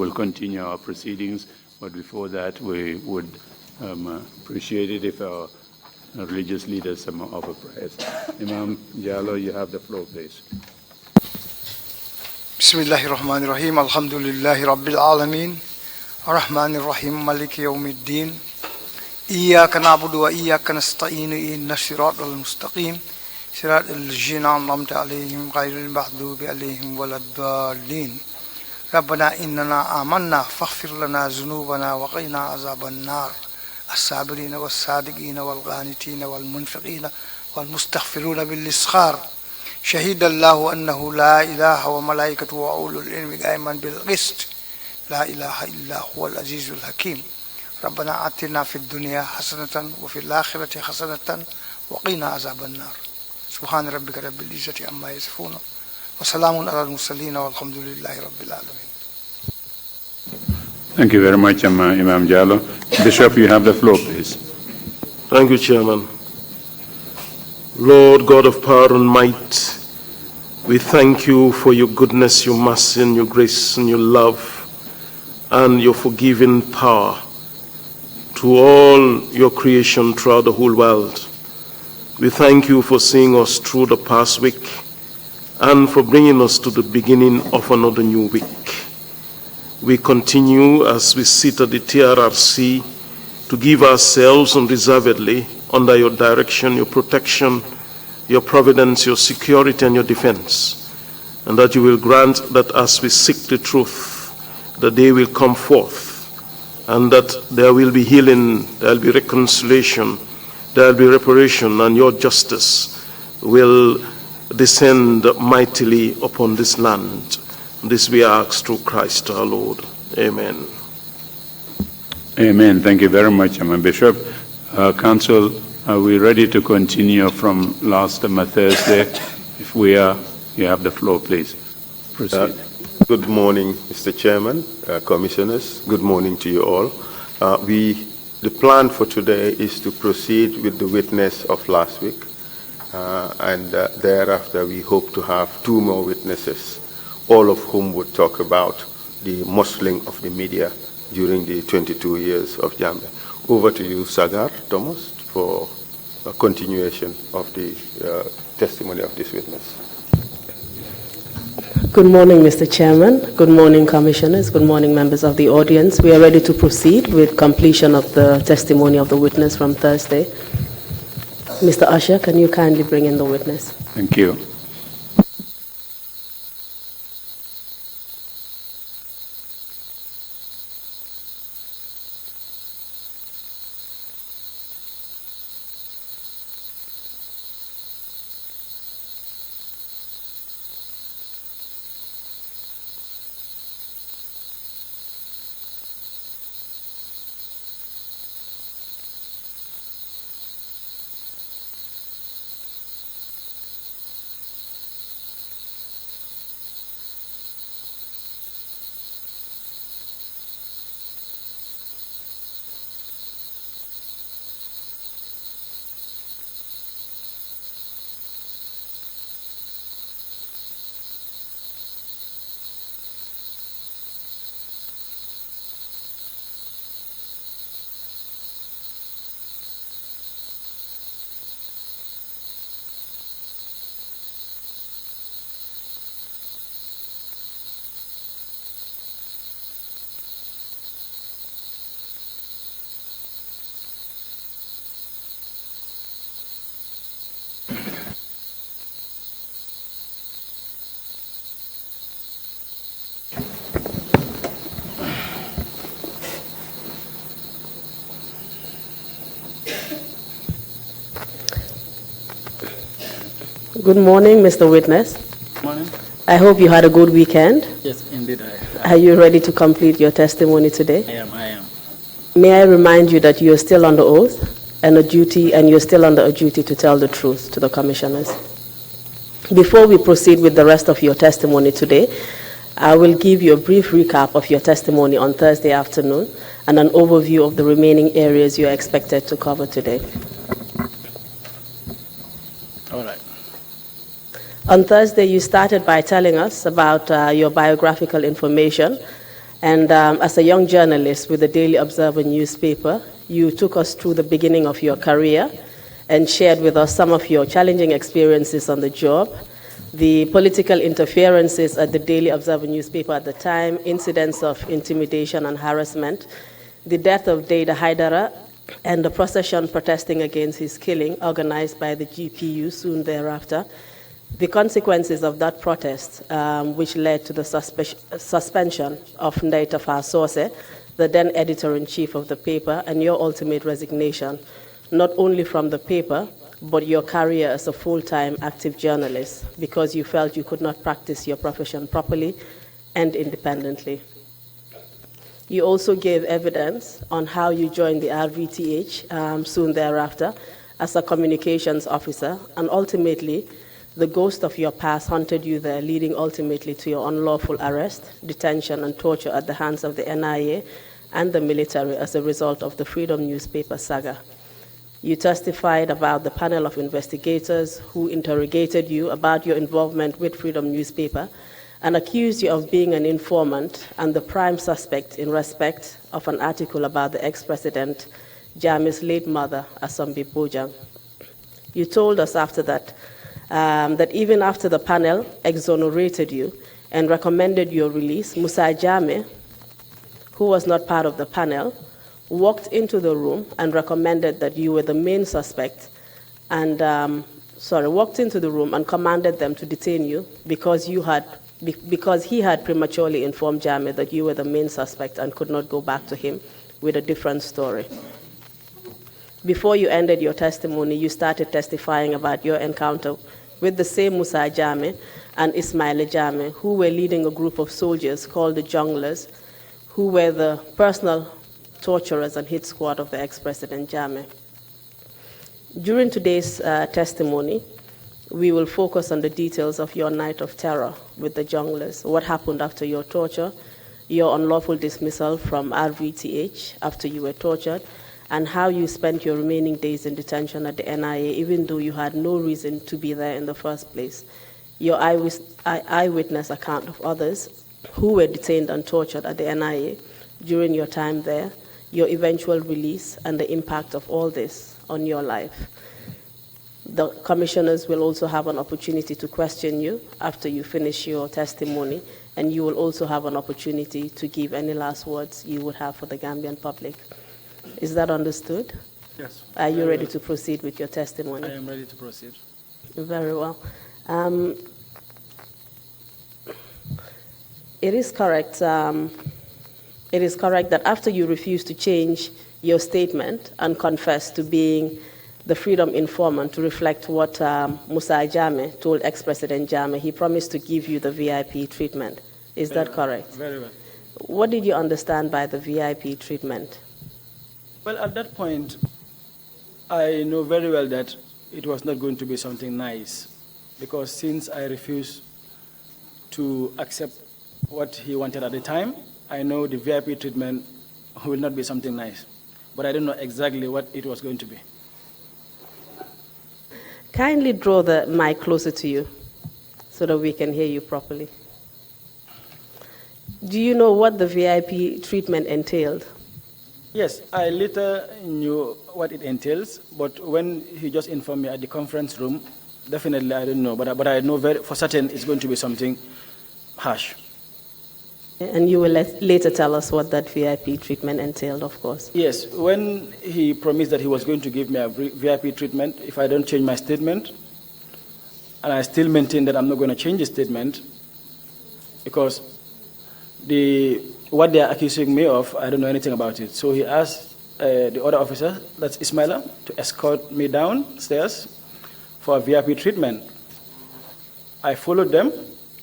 will continue our proceedings. But before that, we would appreciate it if our religious leaders offer prayers. Imam Jallo, you have the floor, please. Bismillahirrahmanirrahim. Alhamdulillahi Rabbil Alameen. Ar-Rahmanir Rahim. Maliki Yawmiddin. Iyyaka na'budu wa iyyaka nasta'in. Ihdinas siratal mustaqim. Siratal ladzina an'amta 'alaihim ghairil maghdubi 'alaihim waladdallin. Rabbana innana amanna faghfir lana dhunubana wa qina azaban nar. As-sabirina was-sadiqina wal-qanitina wal-munfiqina wal-mustaghfiruna bil-iskhar. شهد الله أنه لا إله وملائكته وأولو العلم قائما بالقسط لا إله إلا هو العزيز الحكيم ربنا آتنا في الدنيا حسنة وفي الآخرة حسنة وقنا عذاب النار سبحان ربك رب العزة عما يصفون وسلام على المرسلين والحمد لله رب العالمين. Thank you very much, Imam Jallo. Bishop, you have the floor, please. Thank you, Chairman. Lord God of power and might, we thank you for your goodness, your mercy, and your grace, and your love, and your forgiving power to all your creation throughout the whole world. We thank you for seeing us through the past week and for bringing us to the beginning of another new week. We continue as we sit at the TRRC to give ourselves unreservedly under your direction, your protection, your providence, your security, and your defense. And that you will grant that as we seek the truth, the day will come forth, and that there will be healing, there will be reconciliation, there will be reparation, and your justice will descend mightily upon this land. This we ask through Christ our Lord. Amen. Amen. Thank you very much, Bishop. Council, are we ready to continue from last Thursday? If we are, you have the floor, please. Proceed. Good morning, Mr. Chairman, Commissioners. Good morning to you all. The plan for today is to proceed with the witness of last week, and thereafter we hope to have 2 more witnesses, all of whom would talk about the muscling of the media during the 22 years of Jammeh. Over to you, Sagar Thomas, for a continuation of the testimony of this witness. Good morning, Mr. Chairman. Good morning, Commissioners. Good morning, members of the audience. We are ready to proceed with completion of the testimony of the witness from Thursday. Mr. Usher, can you kindly bring in the witness? Thank you. Good morning, Mr. Witness. Good morning. I hope you had a good weekend. Yes, indeed I have. Are you ready to complete your testimony today? I am. May I remind you that you are still under oath and you're still under a duty to tell the truth to the commissioners. Before we proceed with the rest of your testimony today, I will give you a brief recap of your testimony on Thursday afternoon and an overview of the remaining areas you are expected to cover today. All right. On Thursday, you started by telling us about your biographical information And as a young journalist with the Daily Observer newspaper, you took us through the beginning of your career and shared with us some of your challenging experiences on the job, the political interferences at the Daily Observer newspaper at the time, incidents of intimidation and harassment, the death of Deida Haidara, and the procession protesting against his killing organized by the GPU soon thereafter, the consequences of that protest, which led to the suspension of Ndaita Fasose, the then editor-in-chief of the paper, and your ultimate resignation, not only from the paper, but your career as a full-time active journalist, because you felt you could not practice your profession properly and independently. You also gave evidence on how you joined the RVTH soon thereafter as a communications officer, and ultimately, the ghost of your past haunted you there, leading ultimately to your unlawful arrest, detention, and torture at the hands of the NIA and the military as a result of the Freedom newspaper saga. You testified about the panel of investigators who interrogated you about your involvement with Freedom newspaper and accused you of being an informant and the prime suspect in respect of an article about the ex-president Jammeh's late mother, Asombi Bojang. You told us after that that even after the panel exonerated you and recommended your release, Musa Jammeh, who was not part of the panel, walked into the room and recommended that you were the main suspect and, walked into the room and commanded them to detain you because he had prematurely informed Jammeh that you were the main suspect and could not go back to him with a different story. Before you ended your testimony, you started testifying about your encounter with the same Musa Jammeh and Ismaila Jammeh, who were leading a group of soldiers called the Junglers, who were the personal torturers and hit squad of the ex-president Jammeh. During today's testimony, we will focus on the details of your night of terror with the Junglers, what happened after your torture, your unlawful dismissal from RVTH after you were tortured, and how you spent your remaining days in detention at the NIA, even though you had no reason to be there in the first place. Your eyewitness account of others who were detained and tortured at the NIA during your time there, your eventual release, and the impact of all this on your life. The commissioners will also have an opportunity to question you after you finish your testimony, and you will also have an opportunity to give any last words you would have for the Gambian public. Is that understood? Yes. Are you ready to proceed with your testimony? I am ready to proceed. Very well. It is correct that after you refused to change your statement and confess to being the Freedom informant to reflect what Musa Jammeh told ex-president Jammeh, he promised to give you the VIP treatment. Is that correct? Very well. What did you understand by the VIP treatment? Well, at that point, I know very well that it was not going to be something nice, because since I refused to accept what he wanted at the time, I know the VIP treatment will not be something nice. But I don't know exactly what it was going to be. Kindly draw the mic closer to you so that we can hear you properly. Do you know what the VIP treatment entailed? Yes, I later knew what it entails, but when he just informed me at the conference room, definitely I don't know, but I know for certain it's going to be something harsh. And you will later tell us what that VIP treatment entailed, of course. Yes, when he promised that he was going to give me a VIP treatment if I don't change my statement, and I still maintain that I'm not going to change the statement, because what they are accusing me of, I don't know anything about it. So he asked the other officer, that's Ismaila, to escort me downstairs for a VIP treatment. I followed them,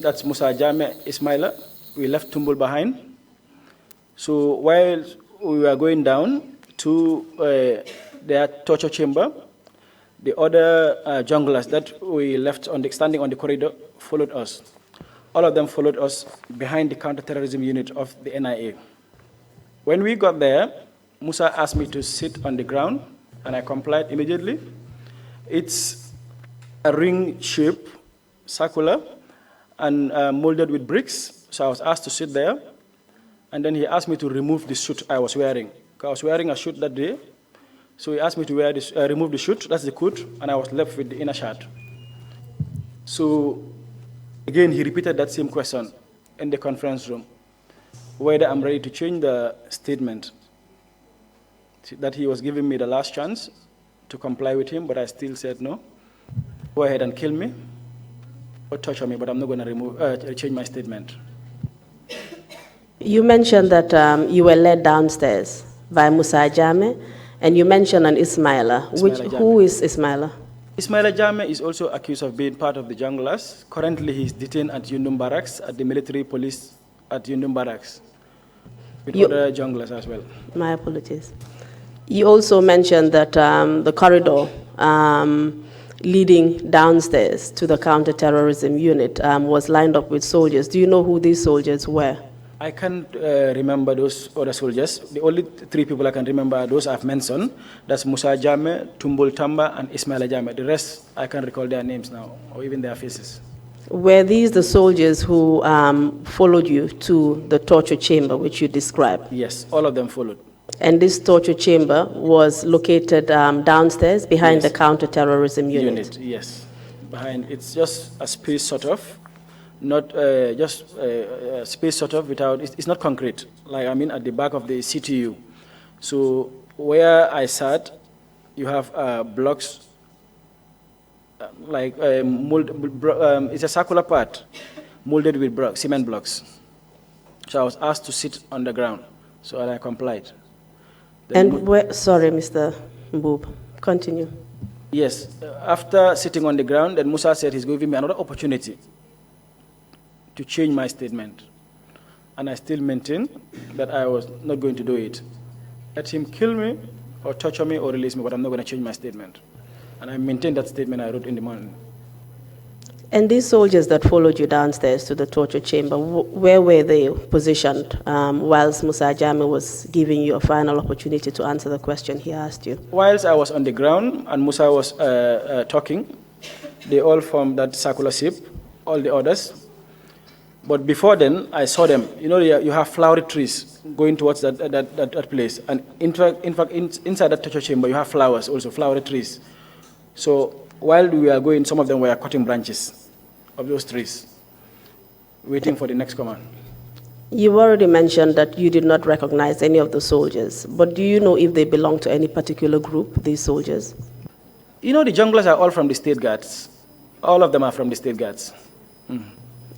that's Musa Jammeh, Ismaila. We left Tumbul behind. So while we were going down to their torture chamber, the other junglers that we left standing on the corridor followed us. All of them followed us behind the counterterrorism unit of the NIA. When we got there, Musa asked me to sit on the ground, and I complied immediately. It's a ring shape, circular, and molded with bricks. So I was asked to sit there. And then he asked me to remove the suit I was wearing. I was wearing a suit that day. So he asked me to wear this, remove the suit, that's the coat, and I was left with the inner shirt. So again, he repeated that same question in the conference room, whether I'm ready to change the statement, that he was giving me the last chance to comply with him, but I still said no. Go ahead and kill me or torture me, but I'm not going to change my statement. You mentioned that you were led downstairs by Musa Jame, and you mentioned an Ismaila. Who is Ismaila? Ismaila Jame is also accused of being part of the junglers. Currently, he's detained at Yundum Barracks, at the military police at Yundum Barracks, with other junglers as well. My apologies. You also mentioned that the corridor leading downstairs to the counter-terrorism unit was lined up with soldiers. Do you know who these soldiers were? I can't remember those other soldiers. The only three people I can remember are those I've mentioned. That's Musa Jame, Tumbul Tamba, and Ismaila Jame. The rest, I can't recall their names now, or even their faces. Were these the soldiers who followed you to the torture chamber, which you described? Yes, all of them followed. And this torture chamber was located downstairs behind the counter-terrorism unit? Yes. Behind, it's just a space sort of. Not just space sort of without, it's not concrete, like I mean at the back of the CTU. So where I sat, you have blocks, like it's a circular part, molded with cement blocks. So I was asked to sit on the ground, so I complied. And sorry, Mr. Mboob, continue. Yes, after sitting on the ground, then Musa said he's giving me another opportunity to change my statement. And I still maintain that I was not going to do it. Let him kill me or torture me or release me, but I'm not going to change my statement. And I maintain that statement I wrote in the morning. And these soldiers that followed you downstairs to the torture chamber, where were they positioned whilst Musa Jame was giving you a final opportunity to answer the question he asked you? Whilst I was on the ground and Musa was talking, they all formed that circular shape, all the others. But before then, I saw them. You know, you have flowery trees going towards that place. And in fact, inside that torture chamber, you have flowers also, flowery trees. So while we were going, some of them were cutting branches of those trees, waiting for the next command. You've already mentioned that you did not recognize any of the soldiers, but do you know if they belong to any particular group, these soldiers? You know, the junglers are all from the state guards. All of them are from the state guards.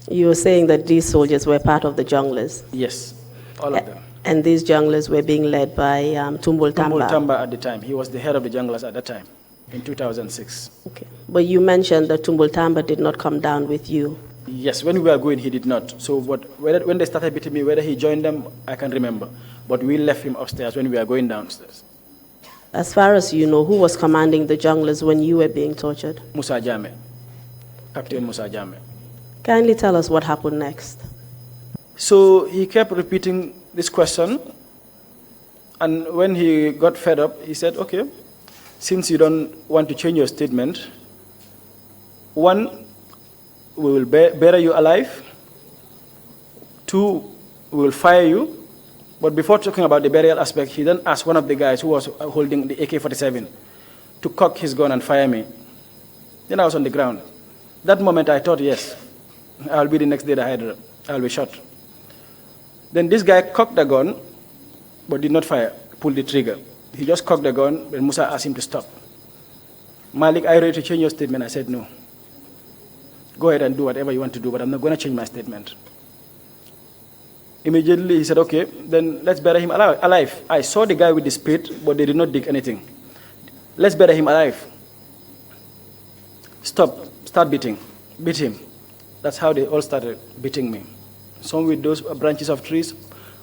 You were saying that these soldiers were part of the junglers? Yes, all of them. And these junglers were being led by Tumbul Tamba? Tumbul Tamba at the time. He was the head of the junglers at that time, in 2006. Okay. But you mentioned that Tumbul Tamba did not come down with you. Yes, when we were going, he did not. So when they started beating me, whether he joined them, I can't remember. But we left him upstairs when we were going downstairs. As far as you know, who was commanding the junglers when you were being tortured? Musa Jame, Captain Musa Jame. Kindly tell us what happened next. So he kept repeating this question, and when he got fed up, he said, okay, since you don't want to change your statement, one, we will bury you alive, two, we will fire you. But before talking about the burial aspect, he then asked one of the guys who was holding the AK-47 to cock his gun and fire me. Then I was on the ground. That moment I thought, yes, I'll be the next day the Hydra. I'll be shot. Then this guy cocked the gun, but did not fire, pulled the trigger. He just cocked the gun, when Musa asked him to stop. Malik, are you ready to change your statement? I said, no. Go ahead and do whatever you want to do, but I'm not going to change my statement. Immediately he said, okay, then let's bury him alive. I saw the guy with the spade, but they did not dig anything. Let's bury him alive. Start beating. Beat him. That's how they all started beating me. Some with those branches of trees,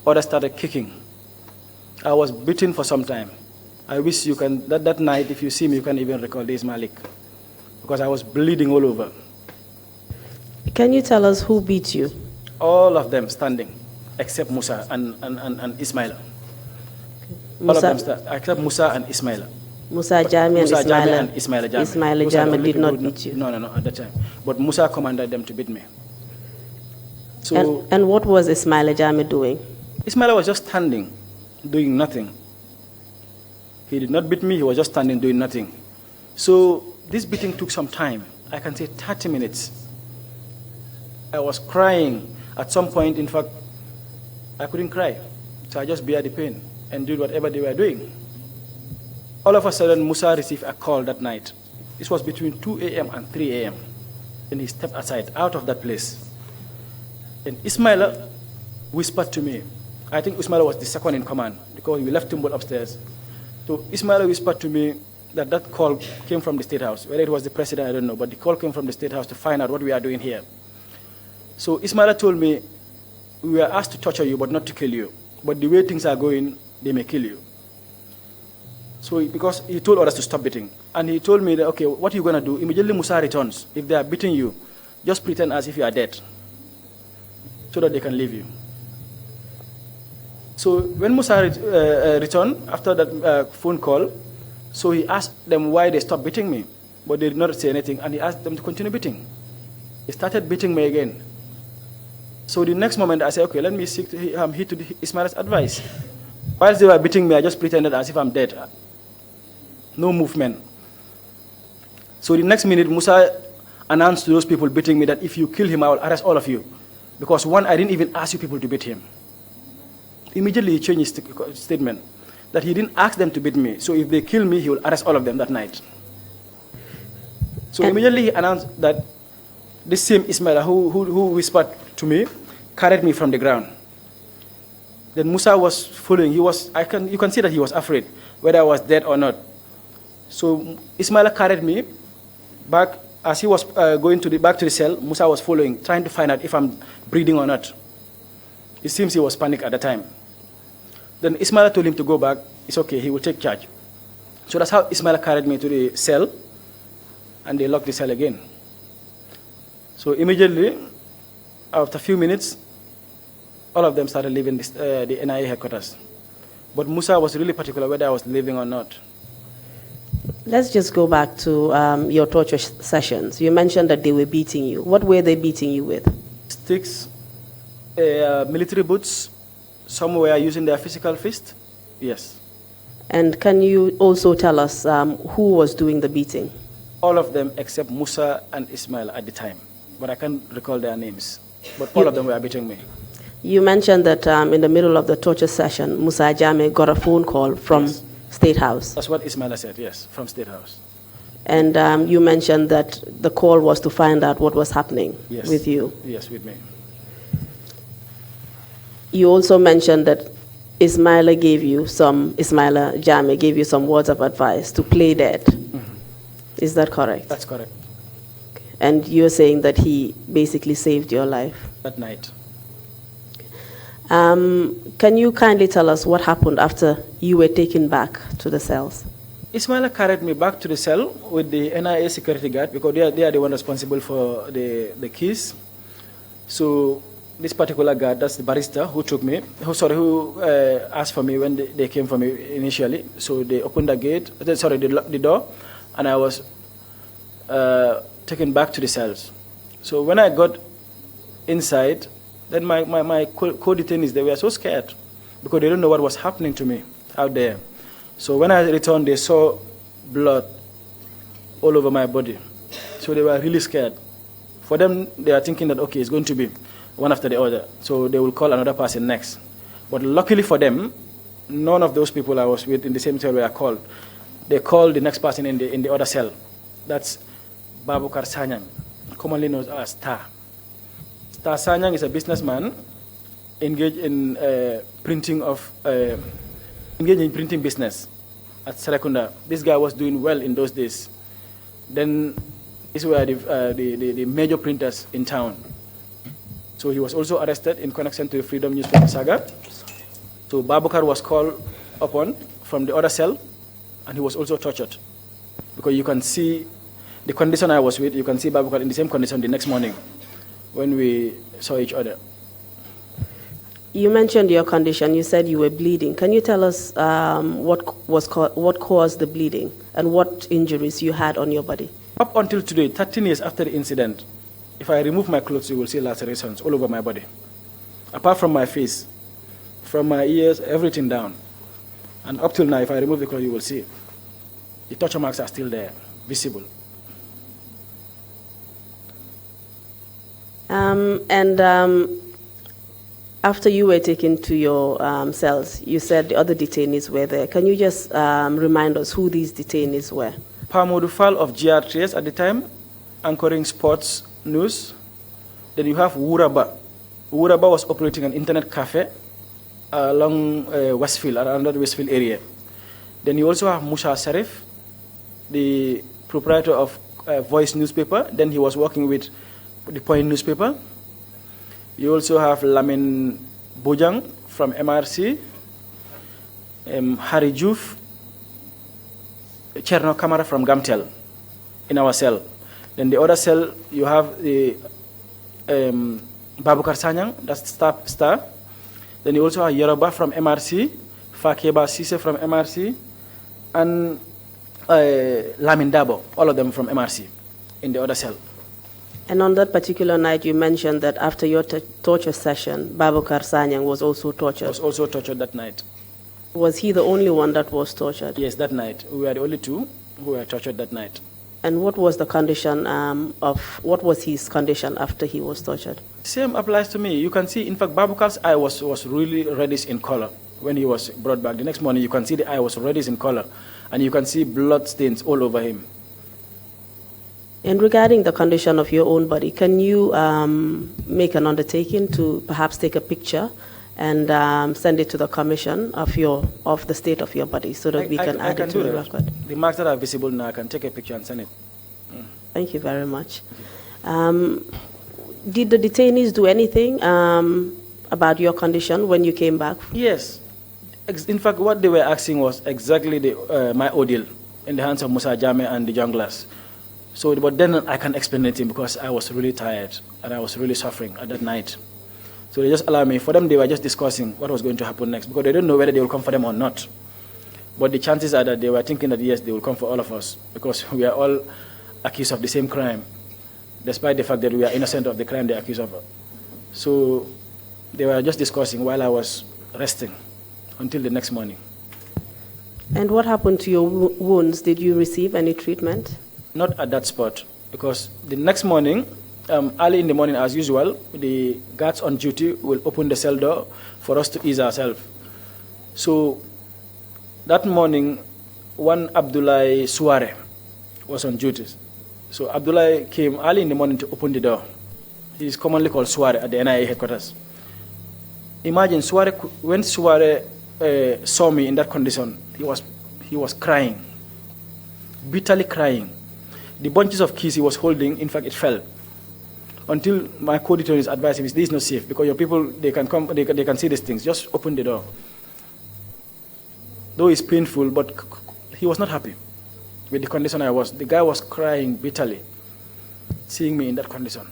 others started kicking. I was beaten for some time. I wish you can, that night, if you see me, you can even recall this, Malik, because I was bleeding all over. Can you tell us who beat you? All of them standing, except Musa and Ismaila. All of them, except Musa and Ismaila. Musa Jame and Ismaila. Ismaila Jame. Ismaila Jame did not beat you. No, at that time. But Musa commanded them to beat me. So, and what was Ismaila Jame doing? Ismaila was just standing, doing nothing. He did not beat me, he was just standing, doing nothing. So this beating took some time. I can say 30 minutes. I was crying. At some point, in fact, I couldn't cry. So I just bear the pain and did whatever they were doing. All of a sudden, Musa received a call that night. This was between 2 a.m. and 3 a.m. And he stepped aside, out of that place. And Ismaila whispered to me. I think Ismaila was the second in command because we left him both upstairs. So Ismaila whispered to me that that call came from the State House. Whether it was the president, I don't know, but the call came from the State House to find out what we are doing here. So Ismaila told me, we were asked to torture you, but not to kill you. But the way things are going, they may kill you. So because he told others to stop beating. And he told me that, okay, what are you going to do? Immediately Musa returns. If they are beating you, just pretend as if you are dead, so that they can leave you. So when Musa returned after that phone call, so he asked them why they stopped beating me, but they did not say anything, and he asked them to continue beating. He started beating me again. So the next moment I said, okay, let me seek heed to Ismaila's advice. Whilst they were beating me, I just pretended as if I'm dead. No movement. So the next minute, Musa announced to those people beating me that if you kill him, I will arrest all of you. Because one, I didn't even ask you people to beat him. Immediately he changed his statement that he didn't ask them to beat me. So if they kill me, he will arrest all of them that night. So immediately he announced that this same Ismaila who whispered to me carried me from the ground. Then Musa was following. You can see that he was afraid whether I was dead or not. So Ismaila carried me back. As he was going back to the cell, Musa was following, trying to find out if I'm breathing or not. It seems he was panicked at the time. Then Ismaila told him to go back. It's okay, he will take charge. So that's how Ismaila carried me to the cell, and they locked the cell again. So immediately, after a few minutes, all of them started leaving the NIA headquarters. But Musa was really particular whether I was leaving or not. Let's just go back to your torture sessions. You mentioned that they were beating you. What were they beating you with? Sticks, military boots. Some were using their physical fist. Yes. And can you also tell us who was doing the beating? All of them except Musa and Ismail at the time. But I can't recall their names. But all of them were beating me. You mentioned that in the middle of the torture session, Musa Jame got a phone call from Yes. State House. That's what Ismaila said, yes, from State House. And you mentioned that the call was to find out what was happening with you. Yes, with me. You also mentioned that Ismaila Jame gave you some words of advice to play dead. Mm-hmm. Is that correct? That's correct. And you're saying that he basically saved your life? That night. Can you kindly tell us what happened after you were taken back to the cells? Ismaila carried me back to the cell with the NIA security guard because they are the one responsible for the keys. So this particular guard, that's the barrister who took me, who asked for me when they came for me initially. So they opened the door, and I was taken back to the cells. So when I got inside, then my co-detainees, they were so scared because they don't know what was happening to me out there. So when I returned, they saw blood all over my body. So they were really scared. For them, they are thinking that, okay, it's going to be one after the other. So they will call another person next. But luckily for them, none of those people I was with in the same cell were called. They called the next person in the other cell. That's Babukar Sanyang, commonly known as Star. Star Sanyang is a businessman engaged in printing business at Serekunda. This guy was doing well in those days. Then these were the major printers in town. So he was also arrested in connection to the Freedom Newspaper saga. So Babukar was called upon from the other cell, and he was also tortured. Because you can see the condition I was with, you can see Babukar in the same condition the next morning when we saw each other. You mentioned your condition. You said you were bleeding. Can you tell us what caused the bleeding and what injuries you had on your body? Up until today, 13 years after the incident, if I remove my clothes, you will see lacerations all over my body. Apart from my face, from my ears, everything down. And up till now, if I remove the cloth, you will see the torture marks are still there, visible. After you were taken to your cells, you said the other detainees were there. Can you just remind us who these detainees were? Pamodu Fall of GRTS at the time, anchoring sports news. Then you have Wuraba. Wuraba was operating an internet cafe along Westfield, around the Westfield area. Then you also have Musa Sarif, the proprietor of Voice newspaper. Then he was working with the Point newspaper. You also have Lamin Bojang from MRC, Hari Juf, Cherno Kamara from Gamtel in our cell. Then the other cell, you have the Babukar Sanyang, that's star. Then you also have Yoruba from MRC, Fakeba Sise from MRC, and Lamin Dabo, all of them from MRC in the other cell. And on that particular night, you mentioned that after your torture session, Babukar Sanyang was also tortured. Was also tortured that night. Was he the only one that was tortured? Yes, that night. We were the only two who were tortured that night. And what was the condition what was his condition after he was tortured? Same applies to me. You can see, in fact, Babukar's eye was really reddish in color when he was brought back. The next morning, you can see the eye was reddish in color, and you can see blood stains all over him. And regarding the condition of your own body, can you make an undertaking to perhaps take a picture and send it to the commission of the state of your body so that we can add it to the record? The marks that are visible now, I can take a picture and send it. Thank you very much. Did the detainees do anything about your condition when you came back? Yes. In fact, what they were asking was exactly my ordeal in the hands of Musa Jame and the junglers. So, but then I can explain it because I was really tired and I was really suffering at that night. So they just allowed me. For them, they were just discussing what was going to happen next because they don't know whether they will come for them or not. But the chances are that they were thinking that yes, they will come for all of us because we are all accused of the same crime, despite the fact that we are innocent of the crime they accuse of. So they were just discussing while I was resting until the next morning. And what happened to your wounds? Did you receive any treatment? Not at that spot, because the next morning, early in the morning as usual, the guards on duty will open the cell door for us to ease ourselves. So that morning, one Abdullah Suare was on duty. So Abdullah came early in the morning to open the door. He is commonly called Suare at the NIA headquarters. Imagine Suare, when Suare saw me in that condition, he was crying, bitterly crying. The bunches of keys he was holding, in fact, it fell. Until my co-detainees advised him, this is not safe because your people, they can come, they can see these things. Just open the door. Though it's painful, but he was not happy with the condition I was. The guy was crying bitterly, seeing me in that condition.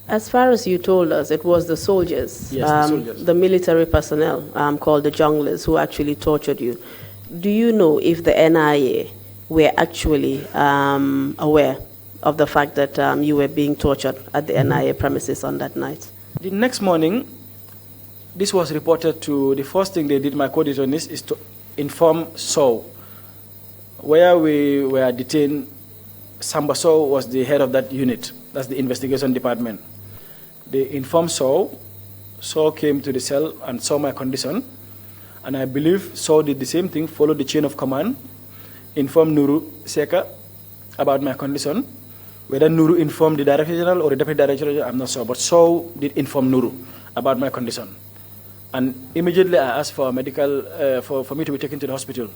As far as you told us, it was the soldiers, yes, the soldiers, the military personnel called the junglers who actually tortured you. Do you know if the NIA were actually aware of the fact that you were being tortured at the NIA premises on that night? The next morning, this was reported to, the first thing they did, my co-detainees, is to inform SOW. Where we were detained, Samba SOW was the head of that unit. That's the investigation department. They informed SOW. SOW came to the cell and saw my condition. And I believe SOW did the same thing, followed the chain of command, informed Nuru Seka about my condition. Whether Nuru informed the Director General or the Deputy Director General, I'm not sure. But SOW did inform Nuru about my condition. And immediately I asked for medical, for me to be taken to the hospital.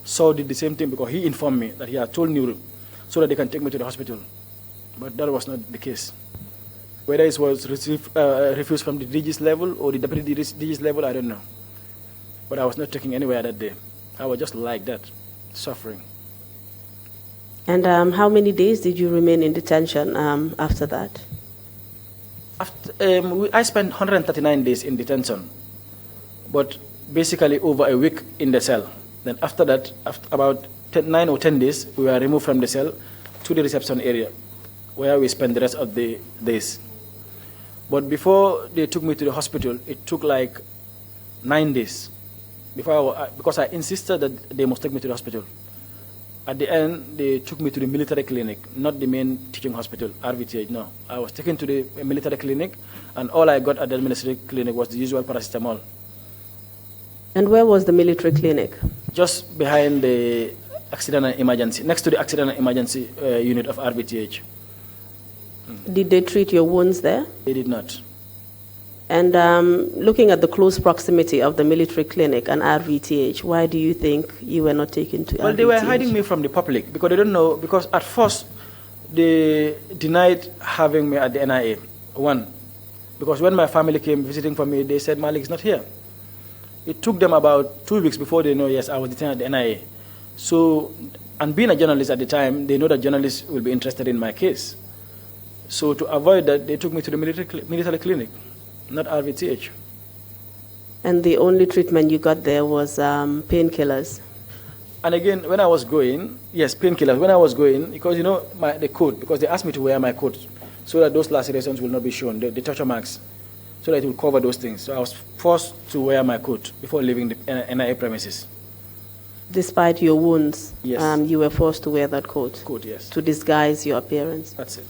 SOW did the same thing because he informed me that he had told Nuru so that they can take me to the hospital. But that was not the case. Whether it was refused from the DG's level or the Deputy DG's level, I don't know. But I was not taken anywhere that day. I was just like that, suffering. And how many days did you remain in detention after that? I spent 139 days in detention, but basically over a week in the cell. Then after that, after about 9 or 10 days, we were removed from the cell to the reception area, where we spent the rest of the days. But before they took me to the hospital, it took like 9 days because I insisted that they must take me to the hospital. At the end, they took me to the military clinic, not the main teaching hospital, RVTH, no. I was taken to the military clinic, and all I got at the military clinic was the usual paracetamol. And where was the military clinic? Just behind the accident and emergency, next to the accident and emergency unit of RVTH. Did they treat your wounds there? They did not. And looking at the close proximity of the military clinic and RVTH, why do you think you were not taken to RVTH? Well, they were hiding me from the public because they don't know, because at first they denied having me at the NIA. One, because when my family came visiting for me, they said Malik is not here. It took them about 2 weeks before they know, yes, I was detained at the NIA. So, and being a journalist at the time, they know that journalists will be interested in my case. So to avoid that, they took me to the military clinic, not RVTH. And the only treatment you got there was painkillers? And again, when I was going, yes, painkillers. When I was going, because you know, the coat, because they asked me to wear my coat so that those lacerations will not be shown, the torture marks, so that it will cover those things. So I was forced to wear my coat before leaving the NIA premises. Despite your wounds, yes. You were forced to wear that coat? Coat, yes. To disguise your appearance? That's it.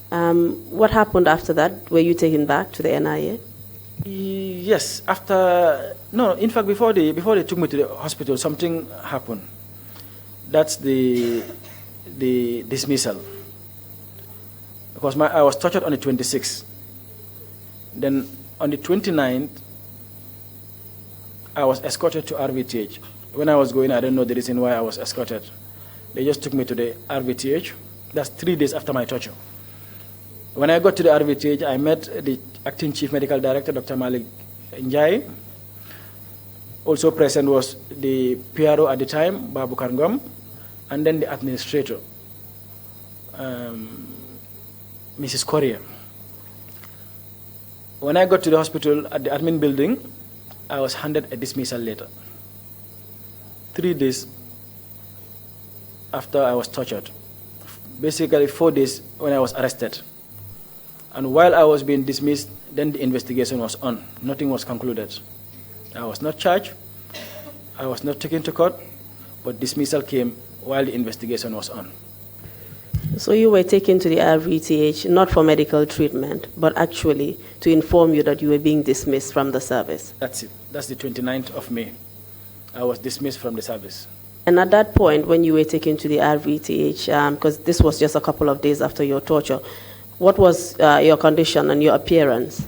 What happened after that? Were you taken back to the NIA? Yes, in fact, before they took me to the hospital, something happened. That's the dismissal. Because I was tortured on the 26th. Then on the 29th, I was escorted to RVTH. When I was going, I don't know the reason why I was escorted. They just took me to the RVTH. That's 3 days after my torture. When I got to the RVTH, I met the acting chief medical director, Dr. Malik Njai. Also present was the PRO at the time, Babu Kangom, and then the administrator, Mrs. Correa. When I got to the hospital at the admin building, I was handed a dismissal letter. 3 days after I was tortured. Basically 4 days when I was arrested. And while I was being dismissed, then the investigation was on. Nothing was concluded. I was not charged. I was not taken to court, but dismissal came while the investigation was on. So you were taken to the RVTH, not for medical treatment, but actually to inform you that you were being dismissed from the service? That's it. That's the 29th of May. I was dismissed from the service. And at that point, when you were taken to the RVTH, because this was just a couple of days after your torture, what was your condition and your appearance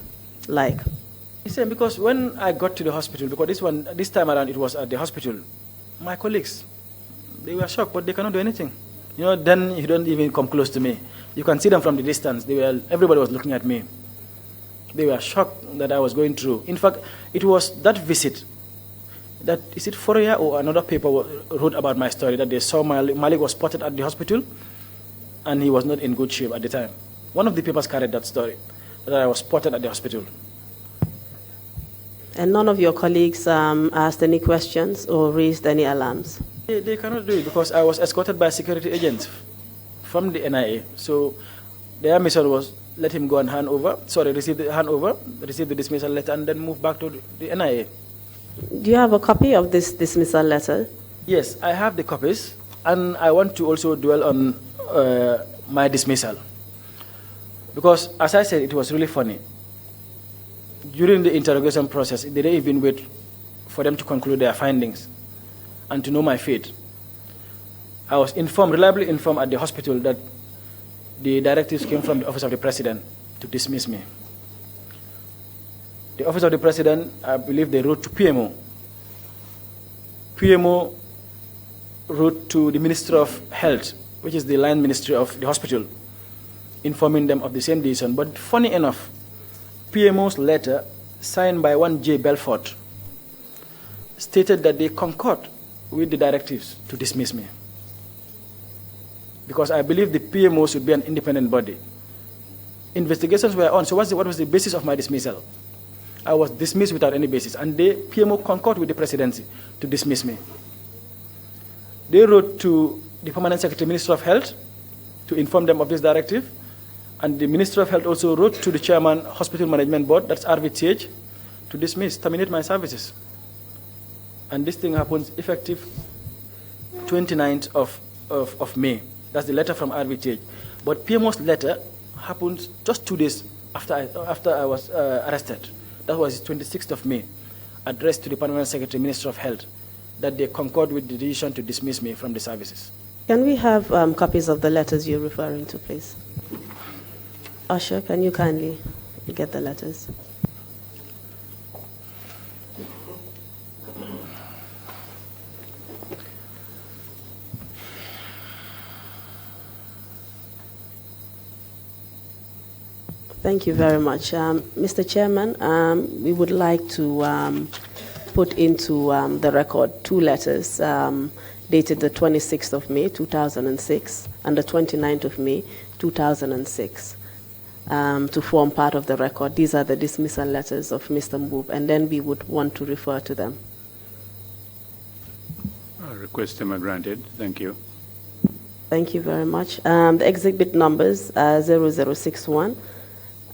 like? Because when I got to the hospital, because this time around it was at the hospital, my colleagues, they were shocked, but they cannot do anything. You know, then you don't even come close to me. You can see them from the distance. Everybody was looking at me. They were shocked that I was going through. In fact, it was that visit that, is it Fourier or another paper wrote about my story, that they saw Malik was spotted at the hospital and he was not in good shape at the time. One of the papers carried that story, that I was spotted at the hospital. And none of your colleagues asked any questions or raised any alarms? They cannot do it because I was escorted by security agents from the NIA. So their mission was let him go and receive the dismissal letter and then move back to the NIA. Do you have a copy of this dismissal letter? Yes, I have the copies, and I want to also dwell on my dismissal. Because, as I said, it was really funny. During the interrogation process, they didn't even wait for them to conclude their findings and to know my fate. I was reliably informed at the hospital that the directives came from the Office of the President to dismiss me. The Office of the President, I believe they wrote to PMO. PMO wrote to the Minister of Health, which is the line ministry of the hospital, informing them of the same decision. But funny enough, PMO's letter, signed by one J. Belfort, stated that they concurred with the directives to dismiss me. Because I believe the PMO should be an independent body. Investigations were on, so what was the basis of my dismissal? I was dismissed without any basis, and the PMO concurred with the presidency to dismiss me. They wrote to the Permanent Secretary, Minister of Health, to inform them of this directive, and the Minister of Health also wrote to the Chairman, Hospital Management Board, that's RVTH, to terminate my services. And this thing happens effective 29th of May. That's the letter from RVTH. But PMO's letter happened just 2 days after I was arrested. That was 26th of May, addressed to the Permanent Secretary, Minister of Health, that they concurred with the decision to dismiss me from the services. Can we have copies of the letters you're referring to, please? Usher, can you kindly get the letters? Thank you very much. Mr. Chairman, we would like to put into the record 2 letters dated the 26th of May, 2006, and the 29th of May, 2006, to form part of the record. These are the dismissal letters of Mr. Mboob, and then we would want to refer to them. Request them are granted. Thank you. Thank you very much. The exhibit numbers are 0061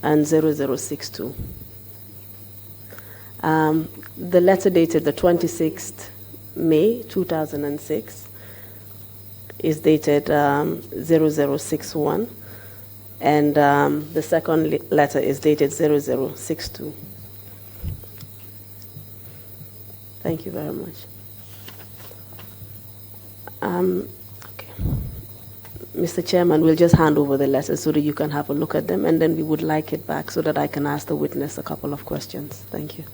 and 0062. The letter dated the 26th May 2006 is dated 0061, and the second letter is dated 0062. Thank you very much. Okay. Mr. Chairman, we'll just hand over the letters so that you can have a look at them, and then we would like it back so that I can ask the witness a couple of questions. Thank you.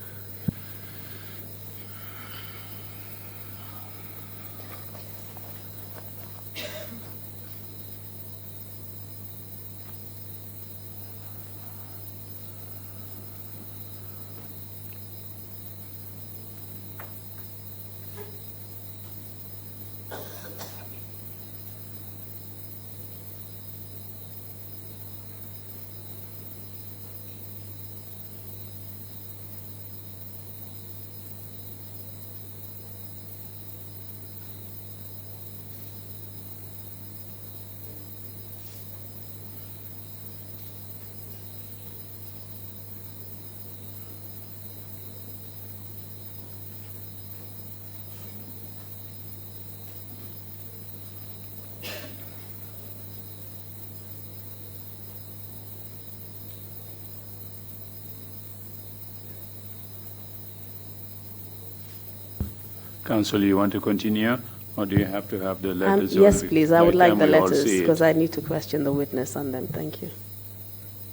Counsel, you want to continue, or do you have to have the letters? Yes, please. I would like the we all letters see it? because I need to question the witness on them. Thank you.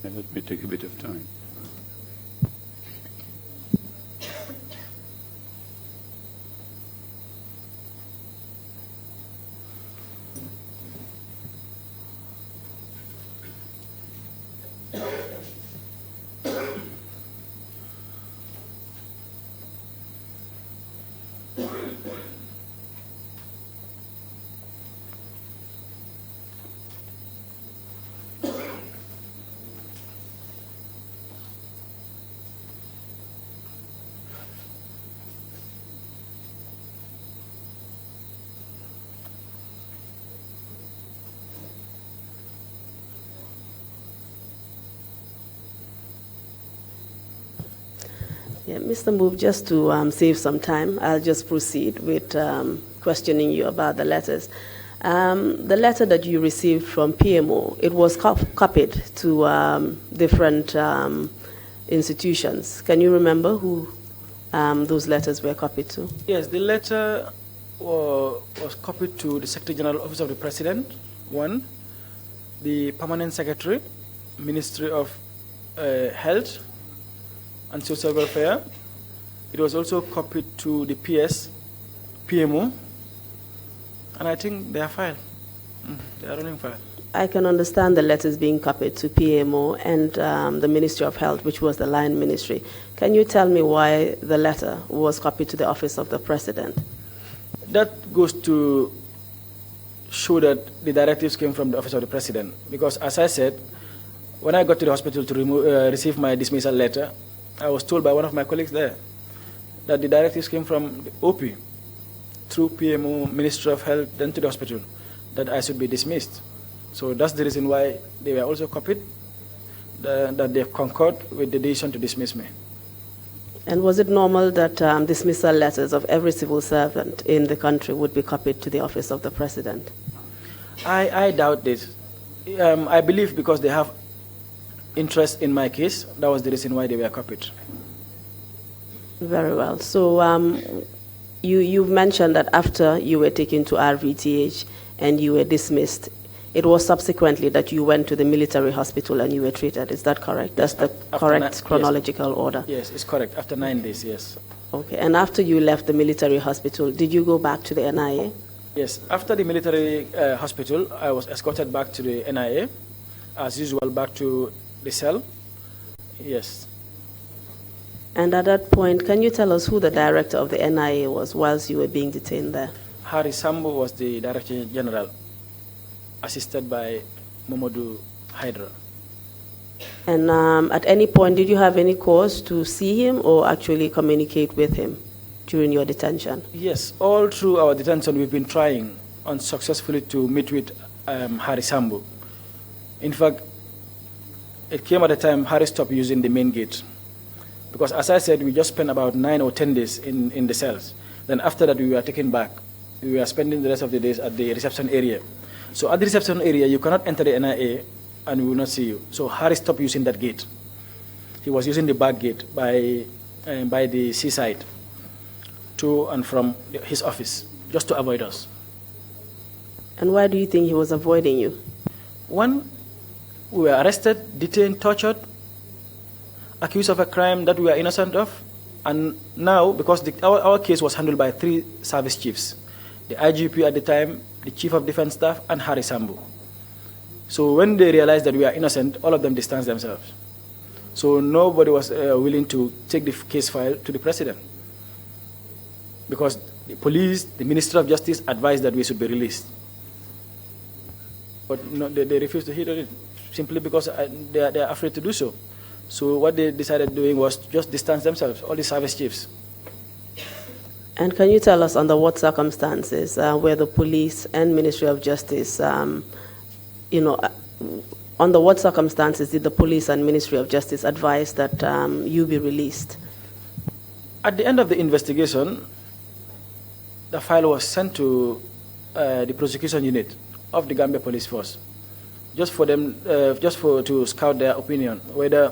Let me take a bit of time. Yeah, Mr. Mboob, just to save some time, I'll just proceed with questioning you about the letters. The letter that you received from PMO, it was copied to different institutions. Can you remember who those letters were copied to? Yes, the letter was copied to the Secretary General Office of the President, one, the Permanent Secretary, Ministry of Health and Social Welfare. It was also copied to the PS, PMO, and I think they are filed. They are running file. I can understand the letters being copied to PMO and the Ministry of Health, which was the line ministry. Can you tell me why the letter was copied to the Office of the President? That goes to show that the directives came from the Office of the President. Because as I said, when I got to the hospital to receive my dismissal letter, I was told by one of my colleagues there that the directives came from the OP through PMO, Ministry of Health, then to the hospital, that I should be dismissed. So that's the reason why they were also copied, that they concurred with the decision to dismiss me. And was it normal that dismissal letters of every civil servant in the country would be copied to the office of the president? I doubt this. I believe because they have interest in my case, that was the reason why they were copied. Very well. So you've mentioned that after you were taken to RVTH and you were dismissed, it was subsequently that you went to the military hospital and you were treated. Is that correct? That's the correct chronological order? Yes, it's correct. After 9 days, yes. Okay. And after you left the military hospital, did you go back to the NIA? Yes. After the military hospital, I was escorted back to the NIA, as usual, back to the cell. Yes. And at that point, can you tell us who the director of the NIA was whilst you were being detained there? Harry Sambo was the Director General, assisted by Momodu Hydra. And at any point, did you have any cause to see him or actually communicate with him during your detention? Yes, all through our detention, we've been trying unsuccessfully to meet with Harry Sambo. In fact, it came at a time Harry stopped using the main gate. Because as I said, we just spent about 9 or 10 days in the cells. Then after that, we were taken back. We were spending the rest of the days at the reception area. So at the reception area, you cannot enter the NIA and we will not see you. So Harry stopped using that gate. He was using the back gate by the seaside to and from his office, just to avoid us. And why do you think he was avoiding you? One, we were arrested, detained, tortured, accused of a crime that we are innocent of. And now, because our case was handled by 3 service chiefs, the IGP at the time, the Chief of Defense Staff, and Harry Sambo. So when they realized that we are innocent, all of them distanced themselves. So nobody was willing to take the case file to the president. Because the police, the Ministry of Justice advised that we should be released. But no, they refused to hear it, simply because they are afraid to do so. So what they decided doing was just distance themselves, all the service chiefs. And can you tell us under what circumstances where the police and Ministry of Justice, under what circumstances did the police and Ministry of Justice advise that you be released? At the end of the investigation, the file was sent to the prosecution unit of the Gambia Police Force, just for them, to scout their opinion whether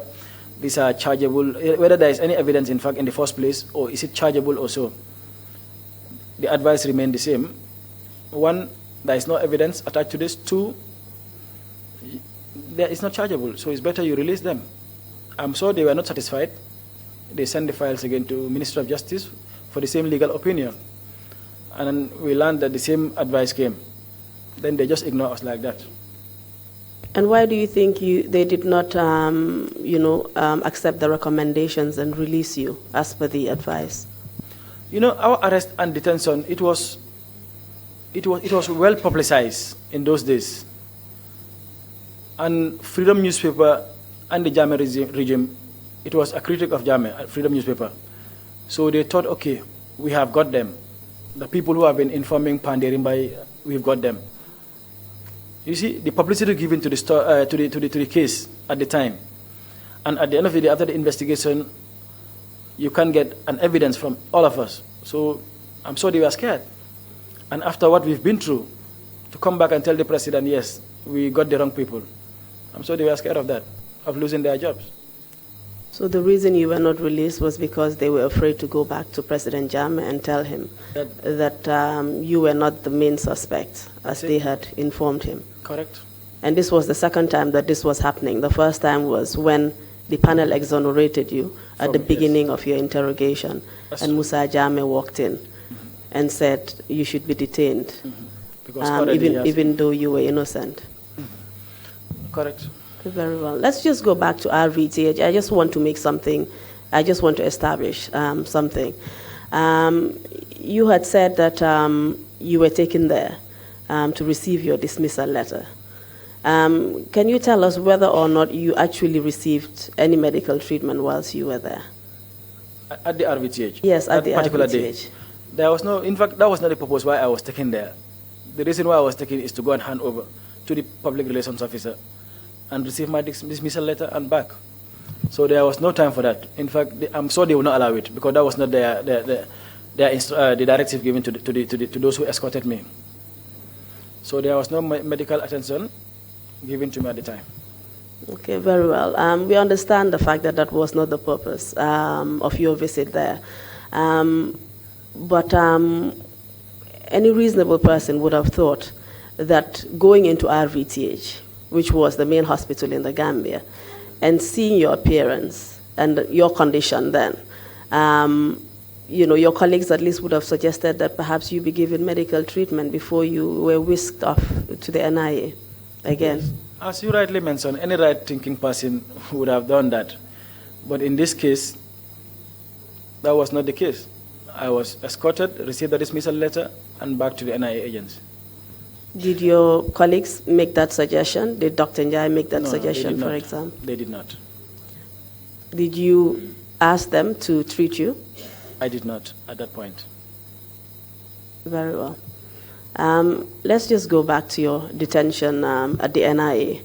these are chargeable, whether there is any evidence, in fact, in the first place, or is it chargeable or so. The advice remained the same. 1, there is no evidence attached to this. 2, there is not chargeable, so it's better you release them. I'm sure they were not satisfied. They sent the files again to Ministry of Justice for the same legal opinion. And then we learned that the same advice came. Then they just ignore us like that. And why do you think they did not, accept the recommendations and release you as per the advice? Our arrest and detention, it was well publicized in those days. And Freedom newspaper and the Jammeh regime, it was a critic of Jammeh, Freedom newspaper. So they thought, okay, we have got them. The people who have been informing Panderimbai, we've got them. You see, the publicity given to the case at the time, and at the end of the day, after the investigation, you can't get an evidence from all of us. So I'm sure they were scared. And after what we've been through, to come back and tell the president, yes, we got the wrong people, I'm sure they were scared of that, of losing their jobs. So the reason you were not released was because they were afraid to go back to President Jammeh and tell him that you were not the main suspect, as they had informed him. Correct. And this was the second time that this was happening. The first time was when the panel exonerated you at the beginning of your interrogation, and Musa Jammeh walked in and said you should be detained, even though you were innocent. Correct. Very well. Let's just go back to RVTH. I just want to make something, I just want to establish something. You had said that you were taken there to receive your dismissal letter. Can you tell us whether or not you actually received any medical treatment whilst you were there? At the RVTH? Yes, at the particular RVTH. Day. There was no, in fact, that was not the purpose why I was taken there. The reason why I was taken is to go and hand over to the public relations officer and receive my dismissal letter and back. So there was no time for that. In fact, I'm sure they would not allow it because that was not the directive given to those who escorted me. So there was no medical attention given to me at the time. Okay, very well. We understand the fact that that was not the purpose of your visit there. But any reasonable person would have thought that going into RVTH, which was the main hospital in the Gambia, and seeing your appearance and your condition then, your colleagues at least would have suggested that perhaps you be given medical treatment before you were whisked off to the NIA again. Yes. As you rightly mentioned, any right-thinking person would have done that. But in this case, that was not the case. I was escorted, received a dismissal letter, and back to the NIA agents. Did your colleagues make that suggestion? Did Dr. Njai make that suggestion, for not. example? They did not. Did you ask them to treat you? I did not at that point. Very well. Let's just go back to your detention at the NIA.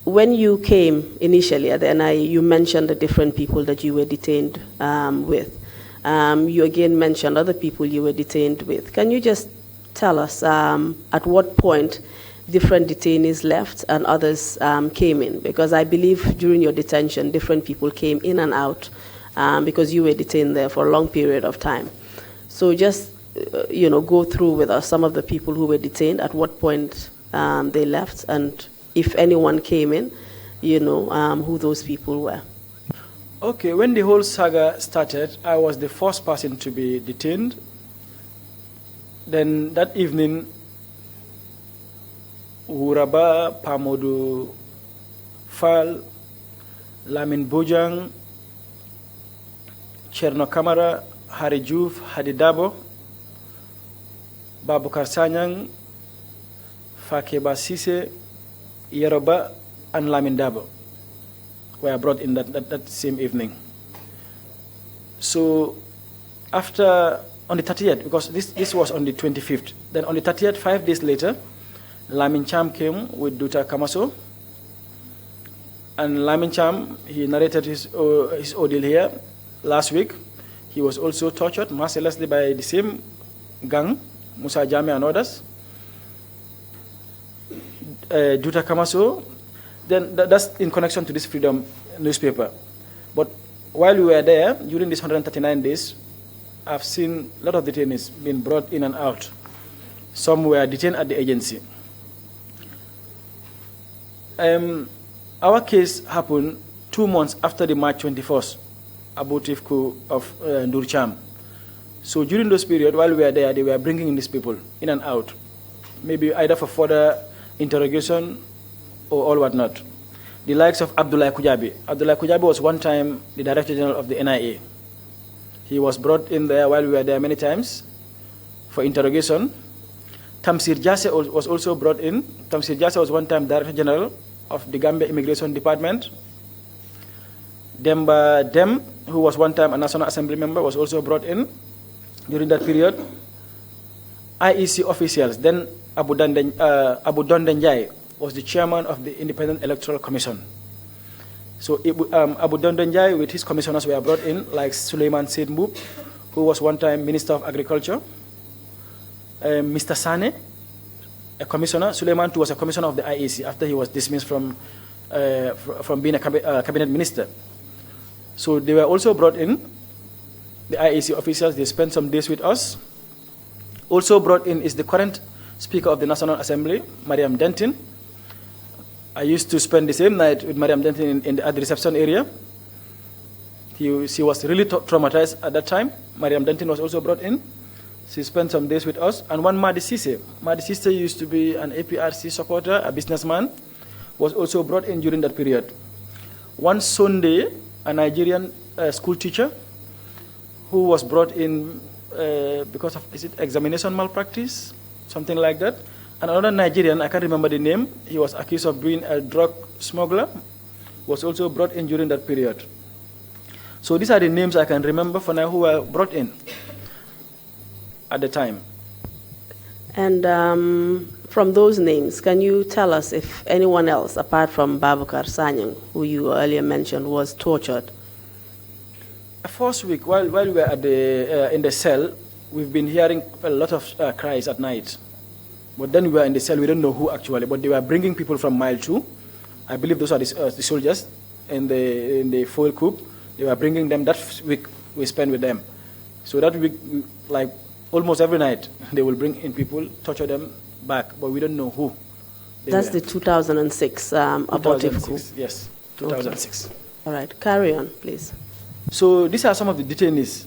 When you came initially at the NIA, you mentioned the different people that you were detained with. You again mentioned other people you were detained with. Can you just tell us at what point different detainees left and others came in? Because I believe during your detention, different people came in and out because you were detained there for a long period of time. So just go through with us some of the people who were detained, at what point they left, and if anyone came in, who those people were. Okay, when the whole saga started, I was the first person to be detained. Then that evening, Uraba, Pamodu Fal, Lamin Bojang, Cherno Kamara, Hari Juf, Hadi Dabo, Babukar Sanyang, Fakeba Sise, Yeroba, and Lamin Dabo were brought in that same evening. So after, on the 30th, because this was on the 25th, then on the 30th, 5 days later, Lamin Cham came with Duta Kamaso, and Lamin Cham, he narrated his ordeal here last week. He was also tortured mercilessly by the same gang, Musa Jame and others. Duta Kamaso, then that's in connection to this Freedom newspaper. But while we were there, during these 139 days, I've seen a lot of detainees being brought in and out. Some were detained at the agency. Our case happened 2 months after the March 21st abortive coup of Ndurcham. So during those periods, while we were there, they were bringing in these people in and out, maybe either for further interrogation or all whatnot. The likes of Abdullah Kujabi. Abdullah Kujabi was one time the Director General of the NIA. He was brought in there while we were there many times for interrogation. Tamsir Jase was also brought in. Tamsir Jase was one time Director General of the Gambia Immigration Department. Demba Dem, who was one time a National Assembly member, was also brought in during that period. IEC officials, then Abu Dondenjai was the chairman of the Independent Electoral Commission. So Abu Dondenjai with his commissioners were brought in, like Suleiman Said Mbub, who was one time Minister of Agriculture. Mr. Sane, a commissioner. Suleiman too was a commissioner of the IEC after he was dismissed from being a cabinet minister. So they were also brought in, the IEC officials. They spent some days with us. Also brought in is the current Speaker of the National Assembly, Mariam Dentin. I used to spend the same night with Mariam Dentin at the reception area. She was really traumatized at that time. Mariam Dentin was also brought in. She spent some days with us. And one Madi Sise. Madi Sise used to be an APRC supporter, a businessman, was also brought in during that period. One Sunday, a Nigerian school teacher who was brought in because of, is it examination malpractice? Something like that. And another Nigerian, I can't remember the name, he was accused of being a drug smuggler, was also brought in during that period. So these are the names I can remember for now who were brought in at the time. And from those names, can you tell us if anyone else, apart from Babukar Sanyang, who you earlier mentioned, was tortured? First week, while we were at in the cell, we've been hearing a lot of cries at night. But then we were in the cell, we don't know who actually, but they were bringing people from mile 2. I believe those are the soldiers in the full coup. They were bringing them. That week we spent with them. So that week, like almost every night, they will bring in people, torture them back, but we don't know who. That's the 2006 abortive coup? Yes, 2006. Okay. All right, carry on, please. So these are some of the detainees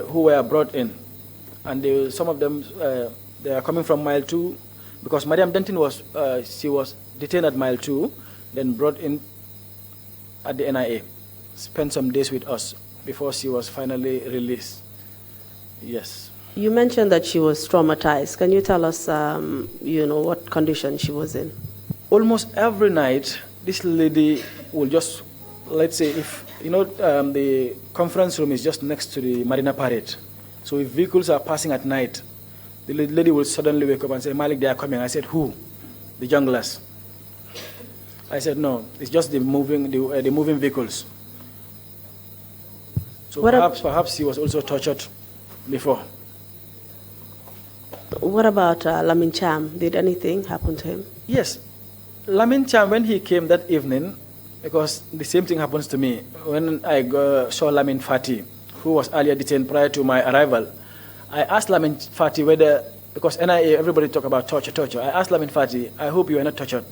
who were brought in, and some of them they are coming from mile 2, because Mariam Denton she was detained at mile 2, then brought in at the NIA, spent some days with us before she was finally released. Yes. You mentioned that she was traumatized. Can you tell us, what condition she was in? Almost every night, this lady will just, let's say, if the conference room is just next to the Marina Parade. So if vehicles are passing at night, the lady will suddenly wake up and say, Malik, they are coming. I said, who? The junglers. I said, no, it's just the moving vehicles. So perhaps he was also tortured before. What about Lamin Cham? Did anything happen to him? Yes. Lamin Cham, when he came that evening, because the same thing happens to me, when I saw Lamin Fati, who was earlier detained prior to my arrival, I asked Lamin Fati whether, because NIA, everybody talk about torture. I asked Lamin Fati, I hope you are not tortured.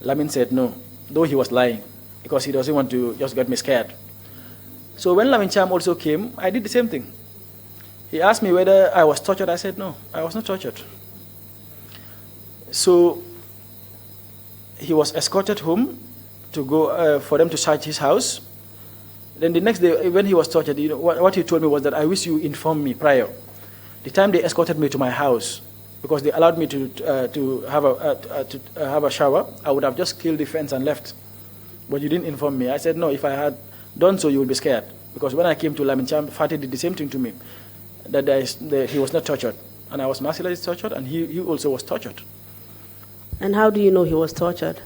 Lamin said no, though he was lying, because he doesn't want to just get me scared. So when Lamin Cham also came, I did the same thing. He asked me whether I was tortured. I said no, I was not tortured. So he was escorted home to go for them to search his house. Then the next day, when he was tortured, what he told me was that I wish you informed me prior. The time they escorted me to my house, because they allowed me to have a shower, I would have just killed the fence and left. But you didn't inform me. I said no. If I had done so, you would be scared. Because when I came to Lamin Cham, Fatih did the same thing to me, that he was not tortured, and I was mercilessly tortured, and he also was tortured. And how do you know he was tortured?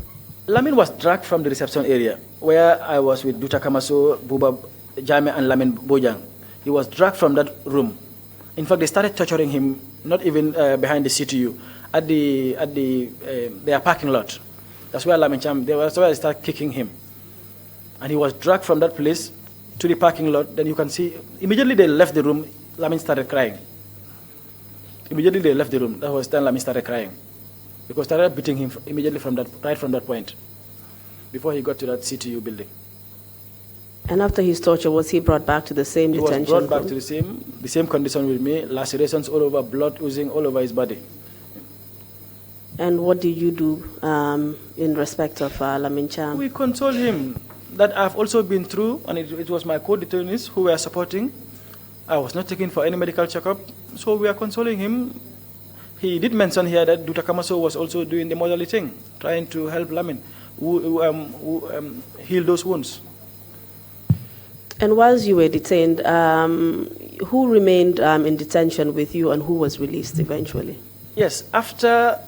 Lamin was dragged from the reception area, where I was with Duta Kamaso, Buba Jame, and Lamin Bojang. He was dragged from that room. In fact, they started torturing him, not even behind the CTU, at their parking lot. That's where Lamin Cham, that's where they started kicking him. And he was dragged from that place to the parking lot. Then you can see, immediately they left the room, Lamin started crying. Immediately they left the room, that was then Lamin started crying. Because they started beating him immediately right from that point, before he got to that CTU building. And after his torture, was he brought back to the same detention? He was brought back to the same condition with me, lacerations all over, blood oozing all over his body. And what did you do in respect of Lamin Cham? We consoled him that I've also been through, and it was my co-detainees who were supporting. I was not taken for any medical checkup, so we are consoling him. He did mention here that Duta Kamaso was also doing the motherly thing, trying to help Lamin heal those wounds. And whilst you were detained, who remained in detention with you and who was released eventually? Yes, after